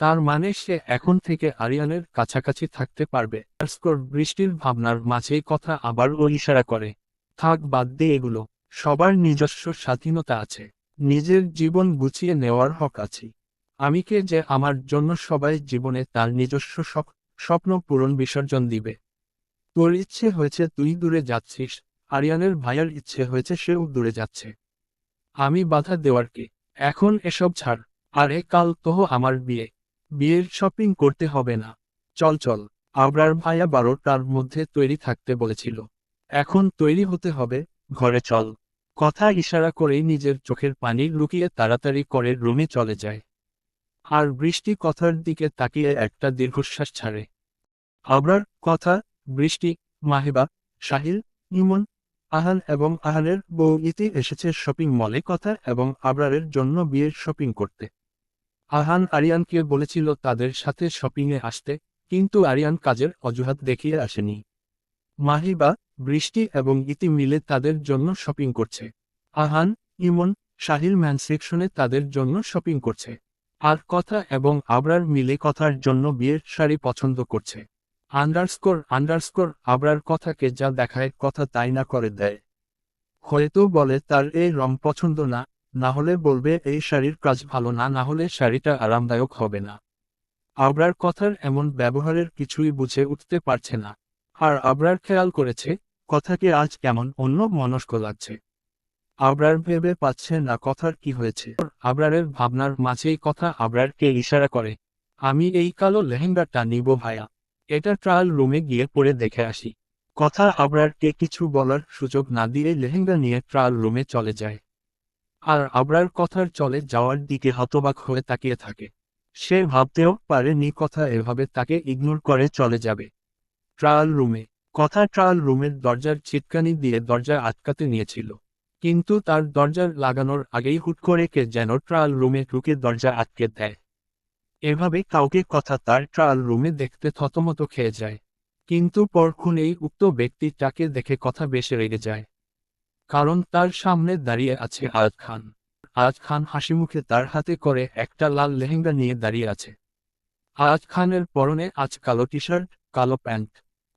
তার মানে সে এখন থেকে আরিয়ানের কাছাকাছি থাকতে পারবে। বৃষ্টির ভাবনার মাঝেই কথা আবার ও ইশারা করে, থাক বাদ দে এগুলো। সবার নিজস্ব স্বাধীনতা আছে, নিজের জীবন গুছিয়ে নেওয়ার হক আছে। আমি কে যে আমার জন্য সবাই জীবনে তার নিজস্ব স্বপ্ন পূরণ বিসর্জন দিবে। তোর ইচ্ছে হয়েছে তুই দূরে যাচ্ছিস, আরিয়ানের ভাইয়ার ইচ্ছে হয়েছে সেও দূরে যাচ্ছে। আমি বাধা দেওয়ার কে? এখন এসব ছাড়। আরে কাল তো আমার বিয়ে, বিয়ের শপিং করতে হবে না? চল চল, আবরার ভাইয়া 12টার মধ্যে তৈরি থাকতে বলেছিল। এখন তৈরি হতে হবে, ঘরে চল। কথা ইশারা করেই নিজের চোখের পানি লুকিয়ে তাড়াতাড়ি করে রুমে চলে যায়। আর বৃষ্টি কথার দিকে তাকিয়ে একটা দীর্ঘশ্বাস ছাড়ে। আবরার, কথা, বৃষ্টি, মাহিবা, সাহিল, ইমন, আহান এবং আহানের বউ ইতি এসেছে শপিং মলে কথা এবং আবরারের জন্য বিয়ের শপিং করতে। আহান আরিয়ানকে বলেছিল তাদের সাথে শপিংয়ে আসতে, কিন্তু আরিয়ান কাজের অজুহাত দেখিয়ে আসেনি। মাহিবা, বৃষ্টি এবং ইতি মিলে তাদের জন্য শপিং করছে। আহান, ইমন, সাহিল ম্যান সেকশনে তাদের জন্য শপিং করছে। আর কথা এবং আবরার মিলে কথার জন্য বিয়ের শাড়ি পছন্দ করছে। আন্ডারস্কোর আবরার কথাকে যা দেখায় কথা তাই না করে দেয়। হয়তো বলে তার এই রং পছন্দ না, না হলে বলবে এই শাড়ির কাজ ভালো না, না হলে শাড়িটা আরামদায়ক হবে না। আবরার কথার এমন ব্যবহারের কিছুই বুঝে উঠতে পারছে না। আর আবরার খেয়াল করেছে, কথাকে আজ কেমন অন্য মনস্ক লাগছে। আবরার ভেবে পাচ্ছে না কথার কি হয়েছে। আবরারের ভাবনার মাঝেই কথা আবরারকে ইশারা করে, আমি এই কালো লেহেঙ্গাটা নিব ভাইয়া, এটা ট্রায়াল রুমে গিয়ে পরে দেখে আসি। কথা আবরারকে কিছু বলার সুযোগ না দিয়ে লেহেঙ্গা নিয়ে ট্রায়াল রুমে চলে যায়। আর আবরার কথার চলে যাওয়ার দিকে হতবাক হয়ে তাকিয়ে থাকে। সে ভাবতেও পারেনি কথা এভাবে তাকে ইগনোর করে চলে যাবে। ট্রায়াল রুমে কথা ট্রায়াল রুমের দরজার ছিটকানি দিয়ে দরজা আটকাতে নিয়েছিল, কিন্তু তার দরজার লাগানোর আগেই হুট করে কে যেন ট্রায়াল রুমে ঢুকে দরজা আটকে দেয়। এভাবে কাউকে কথা তার ট্রায়াল রুমে দেখতে থতমত খেয়ে যায়। কিন্তু পরক্ষণেই উক্ত ব্যক্তিটাকে দেখে কথা বেশি রেগে যায়। কারণ তার সামনে দাঁড়িয়ে আছে আয়াজ খান। আয়াজ খান হাসিমুখে তার হাতে করে একটা লাল লেহেঙ্গা নিয়ে দাঁড়িয়ে আছে। আয়াজ খানের পরনে আজ কালো টি শার্ট, কালো প্যান্ট,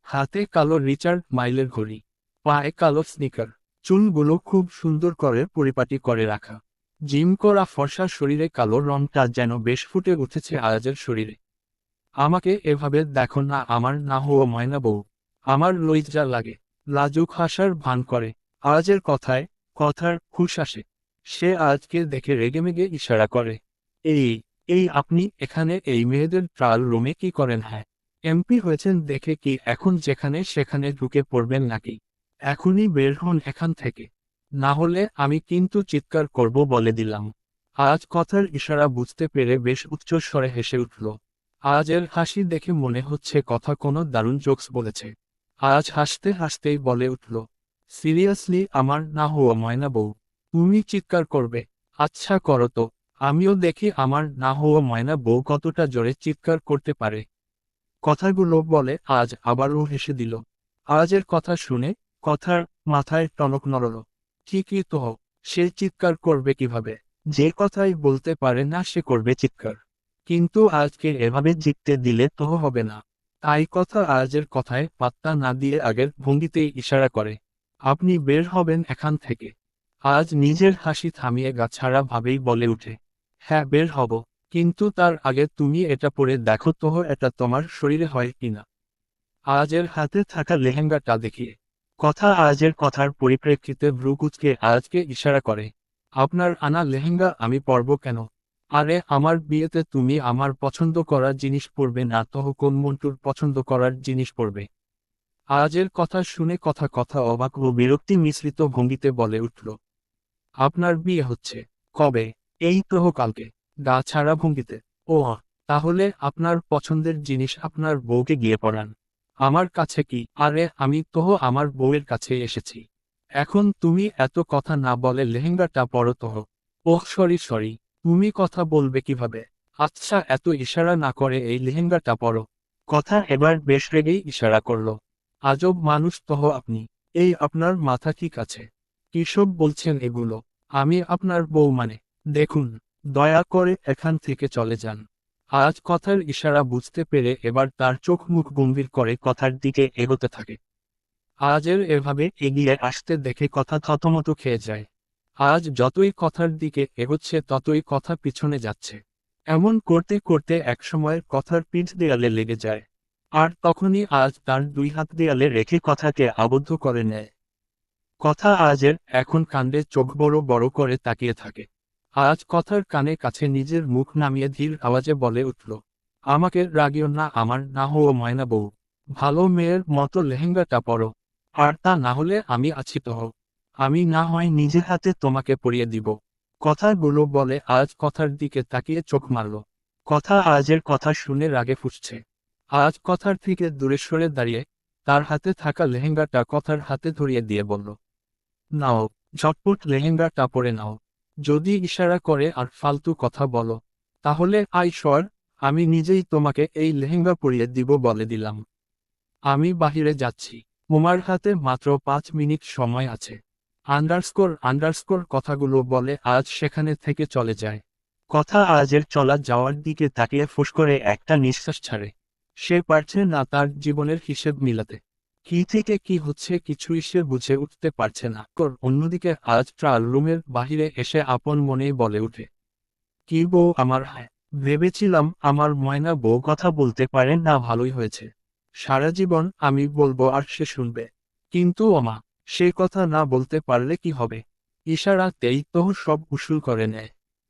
হাতে কালো রিচার্ড মাইলের ঘড়ি, পায়ে কালো স্নিকার, চুলগুলো খুব সুন্দর করে পরিপাটি করে রাখা। জিম করা ফর্সা শরীরে কালো রংটা যেন বেশ ফুটে উঠেছে আয়াজের শরীরে। আমাকে এভাবে দেখো না, আমার না হওয়া ময়না বউ, আমার লজ্জা লাগে। লাজুক হাসার ভান করে। আয়াজের কথার হুঁশ আসে। সে আয়াজকে দেখে রেগেমেগে ইশারা করে, এই এই আপনি এখানে এই মেয়েদের ট্রায়াল রুমে কি করেন? হ্যাঁ, এমপি হয়েছেন দেখে কি এখন যেখানে সেখানে ঢুকে পড়বেন নাকি? এখনই বের হন এখান থেকে, না হলে আমি কিন্তু চিৎকার করব বলে দিলাম। আজ কথার ইশারা বুঝতে পেরে বেশ উচ্চস্বরে হেসে উঠল। আজের হাসি দেখে মনে হচ্ছে কথা কোনো দারুণ জোকস বলেছে। আজ হাসতে হাসতেই বলে উঠল, সিরিয়াসলি আমার না হওয়া ময়না বউ, তুমি চিৎকার করবে? আচ্ছা করো তো, আমিও দেখি আমার না হওয়া ময়না বউ কতটা জোরে চিৎকার করতে পারে। কথাগুলো বলে আজ আবারও হেসে দিল। আজের কথা শুনে কথার মাথায় টনক নড়ল। ঠিকই তো, সে চিৎকার করবে কিভাবে? যে কথাই বলতে পারে না সে করবে চিৎকার। কিন্তু আজকে এভাবে জিততে দিলে তো হবে না। তাই কথা আজের কথায় পাত্তা না দিয়ে আগের ভঙ্গিতেই ইশারা করে, আপনি বের হবেন এখান থেকে। আজ নিজের হাসি থামিয়ে গাছাড়া ভাবেই বলে উঠে, হ্যাঁ বের হব, কিন্তু তার আগে তুমি এটা পরে দেখো তো এটা তোমার শরীরে হয় কিনা। আজের হাতে থাকা লেহেঙ্গাটা দেখিয়ে কথা আজের কথার পরিপ্রেক্ষিতে ভ্রুকুচকে আজকে ইশারা করে, আপনার আনা লেহেঙ্গা আমি পরব কেন? আরে আমার বিয়েতে তুমি আমার পছন্দ করার জিনিস পরবে না তো কোন মন্টুর পছন্দ করার জিনিস পরবে? আজের কথা শুনে কথা অবাক ও বিরক্তি মিশ্রিত ভঙ্গিতে বলে উঠল, আপনার বিয়ে হচ্ছে কবে? এই তো কালকে। গা ছাড়া ভঙ্গিতে, ও তাহলে আপনার পছন্দের জিনিস আপনার বউকে গিয়ে পরান, আমার কাছে কি? আরে আমি তো আমার বউয়ের কাছে এসেছি। এখন তুমি এত কথা না বলে লেহেঙ্গাটা পরো তো। ওহ সরি, তুমি কথা বলবে কিভাবে? আচ্ছা এত ইশারা না করে এই লেহেঙ্গাটা পরো। কথা এবার বেশ রেগেই ইশারা করল, আজব মানুষ তো আপনি। এই আপনার মাথা ঠিক আছে? কিসব বলছেন এগুলো? আমি আপনার বউ মানে? দেখুন, দয়া করে এখান থেকে চলে যান। আজ কথার ইশারা বুঝতে পেরে এবার তার চোখ মুখ গম্ভীর করে কথার দিকে এগোতে থাকে। আজের এভাবে এগিয়ে আসতে দেখে কথা থতমত খেয়ে যায়। আজ যতই কথার দিকে এগোচ্ছে ততই কথা পিছনে যাচ্ছে। এমন করতে করতে একসময় কথার পিঠ দেয়ালে লেগে যায়। আর তখনই আজ তার দুই হাত দেয়ালে রেখে কথাকে আবদ্ধ করে নেয়। কথা আজের এখন কাণ্ডে চোখ বড় বড় করে তাকিয়ে থাকে। আজ কথার কানে কাছে নিজের মুখ নামিয়ে ধীর আওয়াজে বলে উঠল, আমাকে রাগিও না, আমার না হো ময়না বউ, ভালো মেয়ের মতো লেহেঙ্গাটা পরো, আর তা না হলে আমি আছি তো, আমি না হয় নিজে হাতে তোমাকে পরিয়ে দিব। কথাগুলো বলে আজ কথার দিকে তাকিয়ে চোখ মারল। কথা আজের কথা শুনে রাগে ফুঁসছে। আজ কথার থেকে দূরে সরে দাঁড়িয়ে তার হাতে থাকা লেহেঙ্গাটা কথার হাতে ধরিয়ে দিয়ে বলল, নাও, ঝটপট লেহেঙ্গাটা পরে নাও। যদি ইশারা করে আর ফালতু কথা বলো, তাহলে আই সর, আমি নিজেই তোমাকে এই লেহেঙ্গা পরিয়ে দিব বলে দিলাম। আমি বাহিরে যাচ্ছি, তোমার হাতে মাত্র 5 মিনিট সময় আছে। আন্ডারস্কোর কথাগুলো বলে আজ সেখানে থেকে চলে যায়। কথা আজের চলা যাওয়ার দিকে তাকিয়ে ফুস করে একটা নিঃশ্বাস ছাড়ে। সে পারছে না তার জীবনের হিসেব মিলাতে। কি থেকে কি হচ্ছে কিছুই সে বুঝে উঠতে পারছে না। অন্যদিকে আজ ট্রায়াল রুমের বাহিরে এসে আপন মনেই বলে ওঠে, কি বউ আমার, হ্যাঁ, ভেবেছিলাম আমার ময়না বউ কথা বলতে পারে না, ভালোই হয়েছে। সারা জীবন আমি বলবো আর সে শুনবে। কিন্তু ওমা, সে কথা না বলতে পারলে কি হবে? ইশারাতেই তো সব উসুল করে নেয়।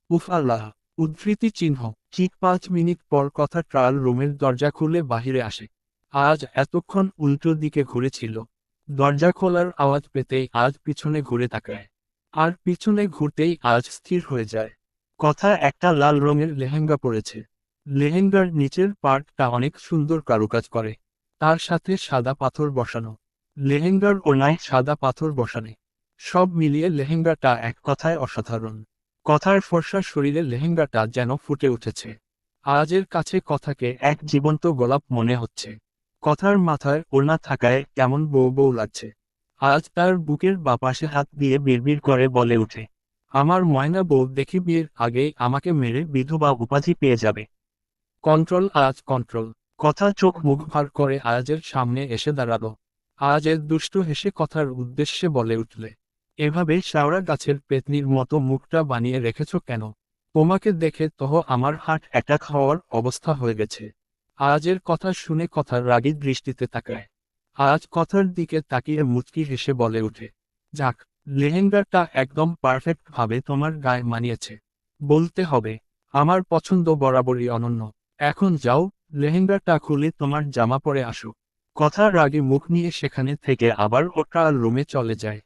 উফ আল্লাহ! উদ্ধৃতি চিহ্ন। ঠিক 5 মিনিট পর কথা ট্রায়াল রুমের দরজা খুলে বাহিরে আসে। আজ এতক্ষণ উল্টো দিকে ঘুরেছিল। দরজা খোলার আওয়াজ পেতেই আজ পিছনে ঘুরে তাকায়। আর পিছনে ঘুরতেই আজ স্থির হয়ে যায়। কথা একটা লাল রঙের লেহেঙ্গা পরেছে। লেহেঙ্গার নিচের পার্টটা অনেক সুন্দর কারুকাজ করে। তার সাথে সাদা পাথর বসানো। লেহেঙ্গার ওড়নায় সাদা পাথর বসানে। সব মিলিয়ে লেহেঙ্গাটা এক কথায় অসাধারণ। কথার ফর্সা শরীরে লেহেঙ্গাটা যেন ফুটে উঠেছে। আজের কাছে কথাকে এক জীবন্ত গোলাপ মনে হচ্ছে। কথার মাথায় ওড়না থাকায় কেমন বউ বউ লাগছে। আজ তার বুকের বাপাশে হাত দিয়ে বিড়বিড় করে বলে উঠে, আমার ময়না বউ দেখি বিয়ের আগেই আমাকে মেরে বিধবা উপাধি পেয়ে যাবে। কন্ট্রোল আজ কন্ট্রোল। কথা চোখ মুখ ভার করে আয়াজের সামনে এসে দাঁড়ালো। আয়াজের দুষ্টু হেসে কথার উদ্দেশ্যে বলে উঠলে, এভাবে শাওড়া গাছের পেতনির মতো মুখটা বানিয়ে রেখেছ কেন? তোমাকে দেখে তো আমার হার্ট অ্যাটাক হওয়ার অবস্থা হয়ে গেছে। আয়াজের কথা শুনে কথার রাগী দৃষ্টিতে তাকায়। আয়াজ কথার দিকে তাকিয়ে মুচকি হেসে বলে উঠে, যাক, লেহেঙ্গাটা একদম পারফেক্ট ভাবে তোমার গায়ে মানিয়েছে। বলতে হবে, আমার পছন্দ বরাবরই অনন্য। এখন যাও, লেহেঙ্গাটা খুলে তোমার জামা পরে আসো। কথার রাগে মুখ নিয়ে সেখানে থেকে আবার ওটা রুমে চলে যায়।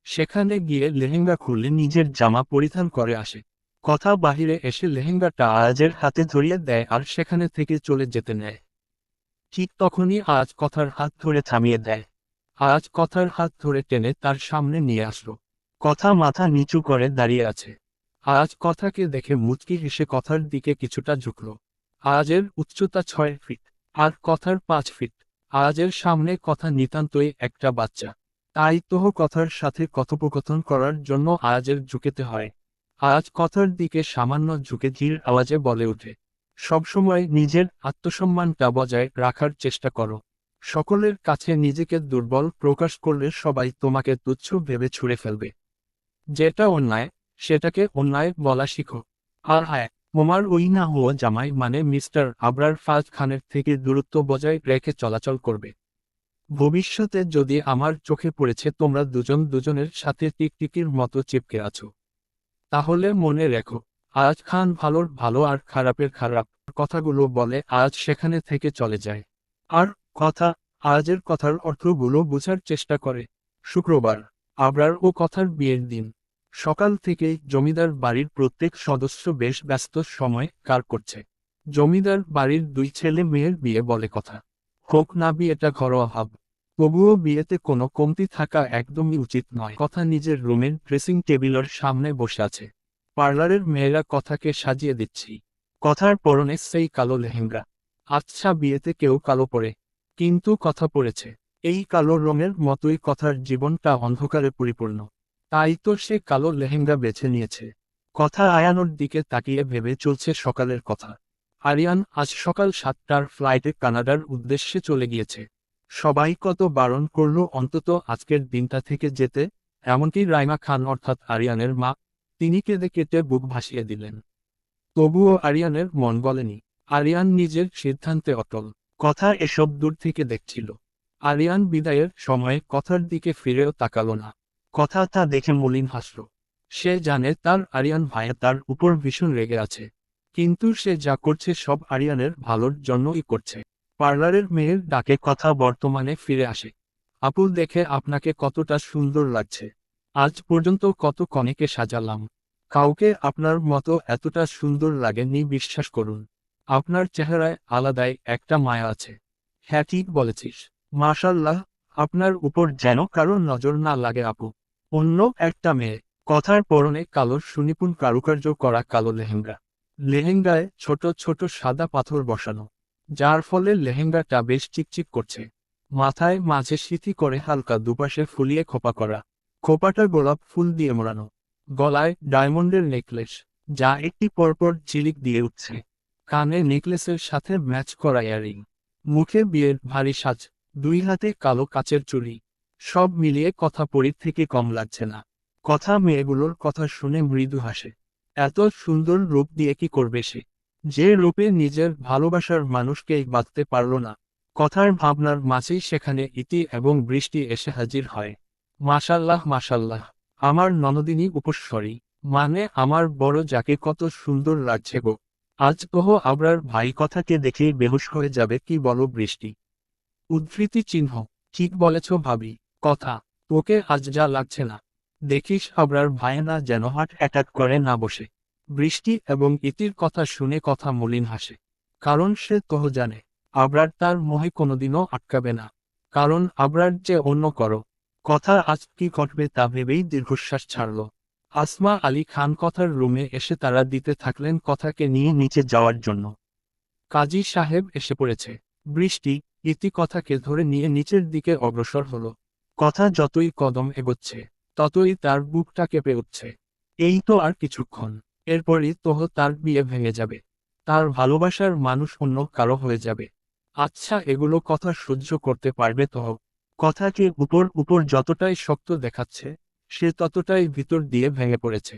সেখানে গিয়ে লেহেঙ্গা খুলে নিজের জামা পরিধান করে আসে। কথা বাহিরে এসে লেহেঙ্গাটা আয়াজের হাতে ধরিয়ে দেয় আর সেখানে থেকে চলে যেতে নেয়। ঠিক তখনই আজ কথার হাত ধরে থামিয়ে দেয়। আজ কথার হাত ধরে টেনে তার সামনে নিয়ে আসলো। কথা মাথা নিচু করে দাঁড়িয়ে আছে। আজ কথাকে দেখে মুচকি হেসে কথার দিকে কিছুটা ঝুঁকল। আজের উচ্চতা 6 ফিট, আর কথার 5 ফিট। আজের সামনে কথা নিতান্তই একটা বাচ্চা। তাই তো কথার সাথে কথোপকথন করার জন্য আজের ঝুঁকেতে হয়। আজ কথার দিকে সামান্য ঝুঁকে ধীর আওয়াজে বলে ওঠে, সবসময় নিজের আত্মসম্মানটা বজায় রাখার চেষ্টা করো। সকলের কাছে নিজেকে দুর্বল প্রকাশ করলে সবাই তোমাকে তুচ্ছ ভেবে ছুঁড়ে ফেলবে। যেটা অন্যায়, সেটাকে অন্যায় বলা শিখো। আর হ্যাঁ, তোমার ওই না হওয়া জামাই মানে মিস্টার আবরার ফাজ খানের থেকে দূরত্ব বজায় রেখে চলাচল করবে। ভবিষ্যতে যদি আমার চোখে পড়েছে তোমরা দুজন দুজনের সাথে টিকটিকির মতো চিপকে আছো, তাহলে মনে রেখো, আজ খান ভালোর ভালো আর খারাপের খারাপ। কথাগুলো বলে আজ সেখানে থেকে চলে যায়। আর কথা আজের কথার অর্থগুলো বোঝার চেষ্টা করে। শুক্রবার, আবরার ও কথার বিয়ের দিন। সকাল থেকেই জমিদার বাড়ির প্রত্যেক সদস্য বেশ ব্যস্ত সময় কার করছে। জমিদার বাড়ির 2 ছেলে মেয়ের বিয়ে বলে কথা। হোক না বিয়েটা ঘরোয়া ভাব, তবুও বিয়েতে কোনো কমতি থাকা একদমই উচিত নয়। কথা নিজের রুমের ড্রেসিং টেবিলের সামনে বসে আছে। পার্লারের মেয়েরা কথাকে সাজিয়ে দিচ্ছি। কথার পরনে সেই কালো লেহেঙ্গা। আচ্ছা, বিয়েতে কেউ কালো পরে, কিন্তু কথা পড়েছে এই কালো রঙের মতোই কথার জীবনটা অন্ধকারে পরিপূর্ণ। তাই তো সে কালো লেহেঙ্গা বেছে নিয়েছে। কথা আয়ানোর দিকে তাকিয়ে ভেবে চলছে সকালের কথা। আরিয়ান আজ সকাল 7টার ফ্লাইটে কানাডার উদ্দেশ্যে চলে গিয়েছে। সবাই কত বারণ করলো অন্তত আজকের দিনটা থেকে যেতে, এমনকি রাইমা খান অর্থাৎ আরিয়ানের মা, তিনি কেঁদে কেটে বুক ভাসিয়ে দিলেন। তবুও আরিয়ানের মন বলেনি। আরিয়ান নিজের সিদ্ধান্তে অটল। কথা এসব দূর থেকে দেখছিল। আরিয়ান বিদায়ের সময় কথার দিকে ফিরেও তাকালো না। কথা তা দেখে মলিন হাসল। সে জানে তার আরিয়ান ভাইয়া তার উপর ভীষণ রেগে আছে, কিন্তু সে যা করছে সব আরিয়ানের ভালোর জন্যই করছে। পার্লারের মেয়ের ডাকে কথা বর্তমানে ফিরে আসে। আপু, দেখে আপনাকে কতটা সুন্দর লাগছে। আজ পর্যন্ত কত কনেকে সাজালাম, কাউকে আপনার মতো এতটা সুন্দর লাগেনি, বিশ্বাস করুন। আপনার চেহারায় আলাদাই একটা মায়া আছে। হ্যাঁ, ঠিক বলেছিস। মাশাল্লাহ, আপনার উপর যেন কারোর নজর না লাগে আপু। অন্য একটা মেয়ে। কথার পরনে কালো সুনিপুণ কারুকার্য করা কালো লেহেঙ্গা। লেহেঙ্গায় ছোট ছোট সাদা পাথর বসানো, যার ফলে লেহেঙ্গাটা বেশ চিকচিক করছে। মাথায় মাঝে সিথি করে হালকা দুপাশে ফুলিয়ে খোপা করা, খোপাটা গোলাপ ফুল দিয়ে মোড়ানো। গলায় ডায়মন্ডের নেকলেস, যা একটি পরপর ঝিলিক দিয়ে উঠছে। কানে নেকলেসের সাথে ম্যাচ করা ইয়ারিং। মুখে বিয়ের ভারী সাজ, 2 হাতে কালো কাচের চুড়ি। সব মিলিয়ে কথা পরীর থেকে কম লাগছে না। কথা মেয়েগুলোর কথা শুনে মৃদু হাসে। এত সুন্দর রূপ দিয়ে কি করবে সে, যে রূপে নিজের ভালোবাসার মানুষকেই বাঁধতে পারল না। কথার ভাবনার মাঝেই সেখানে ইতি এবং বৃষ্টি এসে হাজির হয়। মাশাল্লাহ মাশাল্লাহ, আমার ননদিনী উপস্বরী, মানে আমার বড় যাকে কত সুন্দর লাগছে গো। আজ কহ আবরার ভাই কথাকে দেখেই বেহুশ হয়ে যাবে, কি বলো বৃষ্টি? উদ্ধৃতি চিহ্ন। ঠিক বলেছ ভাবি। কথা, তোকে আজ যা লাগছে না, দেখিস আবরার ভাই না যেন হার্ট অ্যাটাক করে না বসে। বৃষ্টি এবং ইতির কথা শুনে কথা মলিন হাসে, কারণ সে তো জানে আবরার তার মোহে কোনোদিনও আটকাবে না। কারণ আবরার যে অন্য করো কথা আজ কি ঘটবে তা ভেবেই দীর্ঘশ্বাস ছাড়ল। আসমা আলী খান কথার রুমে এসে তারা দিতে থাকলেন কথাকে নিয়ে নিচে যাওয়ার জন্য। কাজী সাহেব এসে পড়েছে। বৃষ্টি, ইতি কথাকে ধরে নিয়ে নিচের দিকে অগ্রসর হলো। কথা যতই কদম এগোচ্ছে, ততই তার বুকটা কেঁপে উঠছে। এই তো আর কিছুক্ষণ, এরপরই তোহ তার বিয়ে ভেঙে যাবে। তার ভালোবাসার মানুষ অন্য কারো হয়ে যাবে। আচ্ছা, এগুলো কথা সহ্য করতে পারবে তোহ? কথাকে উপর উপর যতটাই শক্ত দেখাচ্ছে, সে ততটাই ভিতর দিয়ে ভেঙে পড়েছে।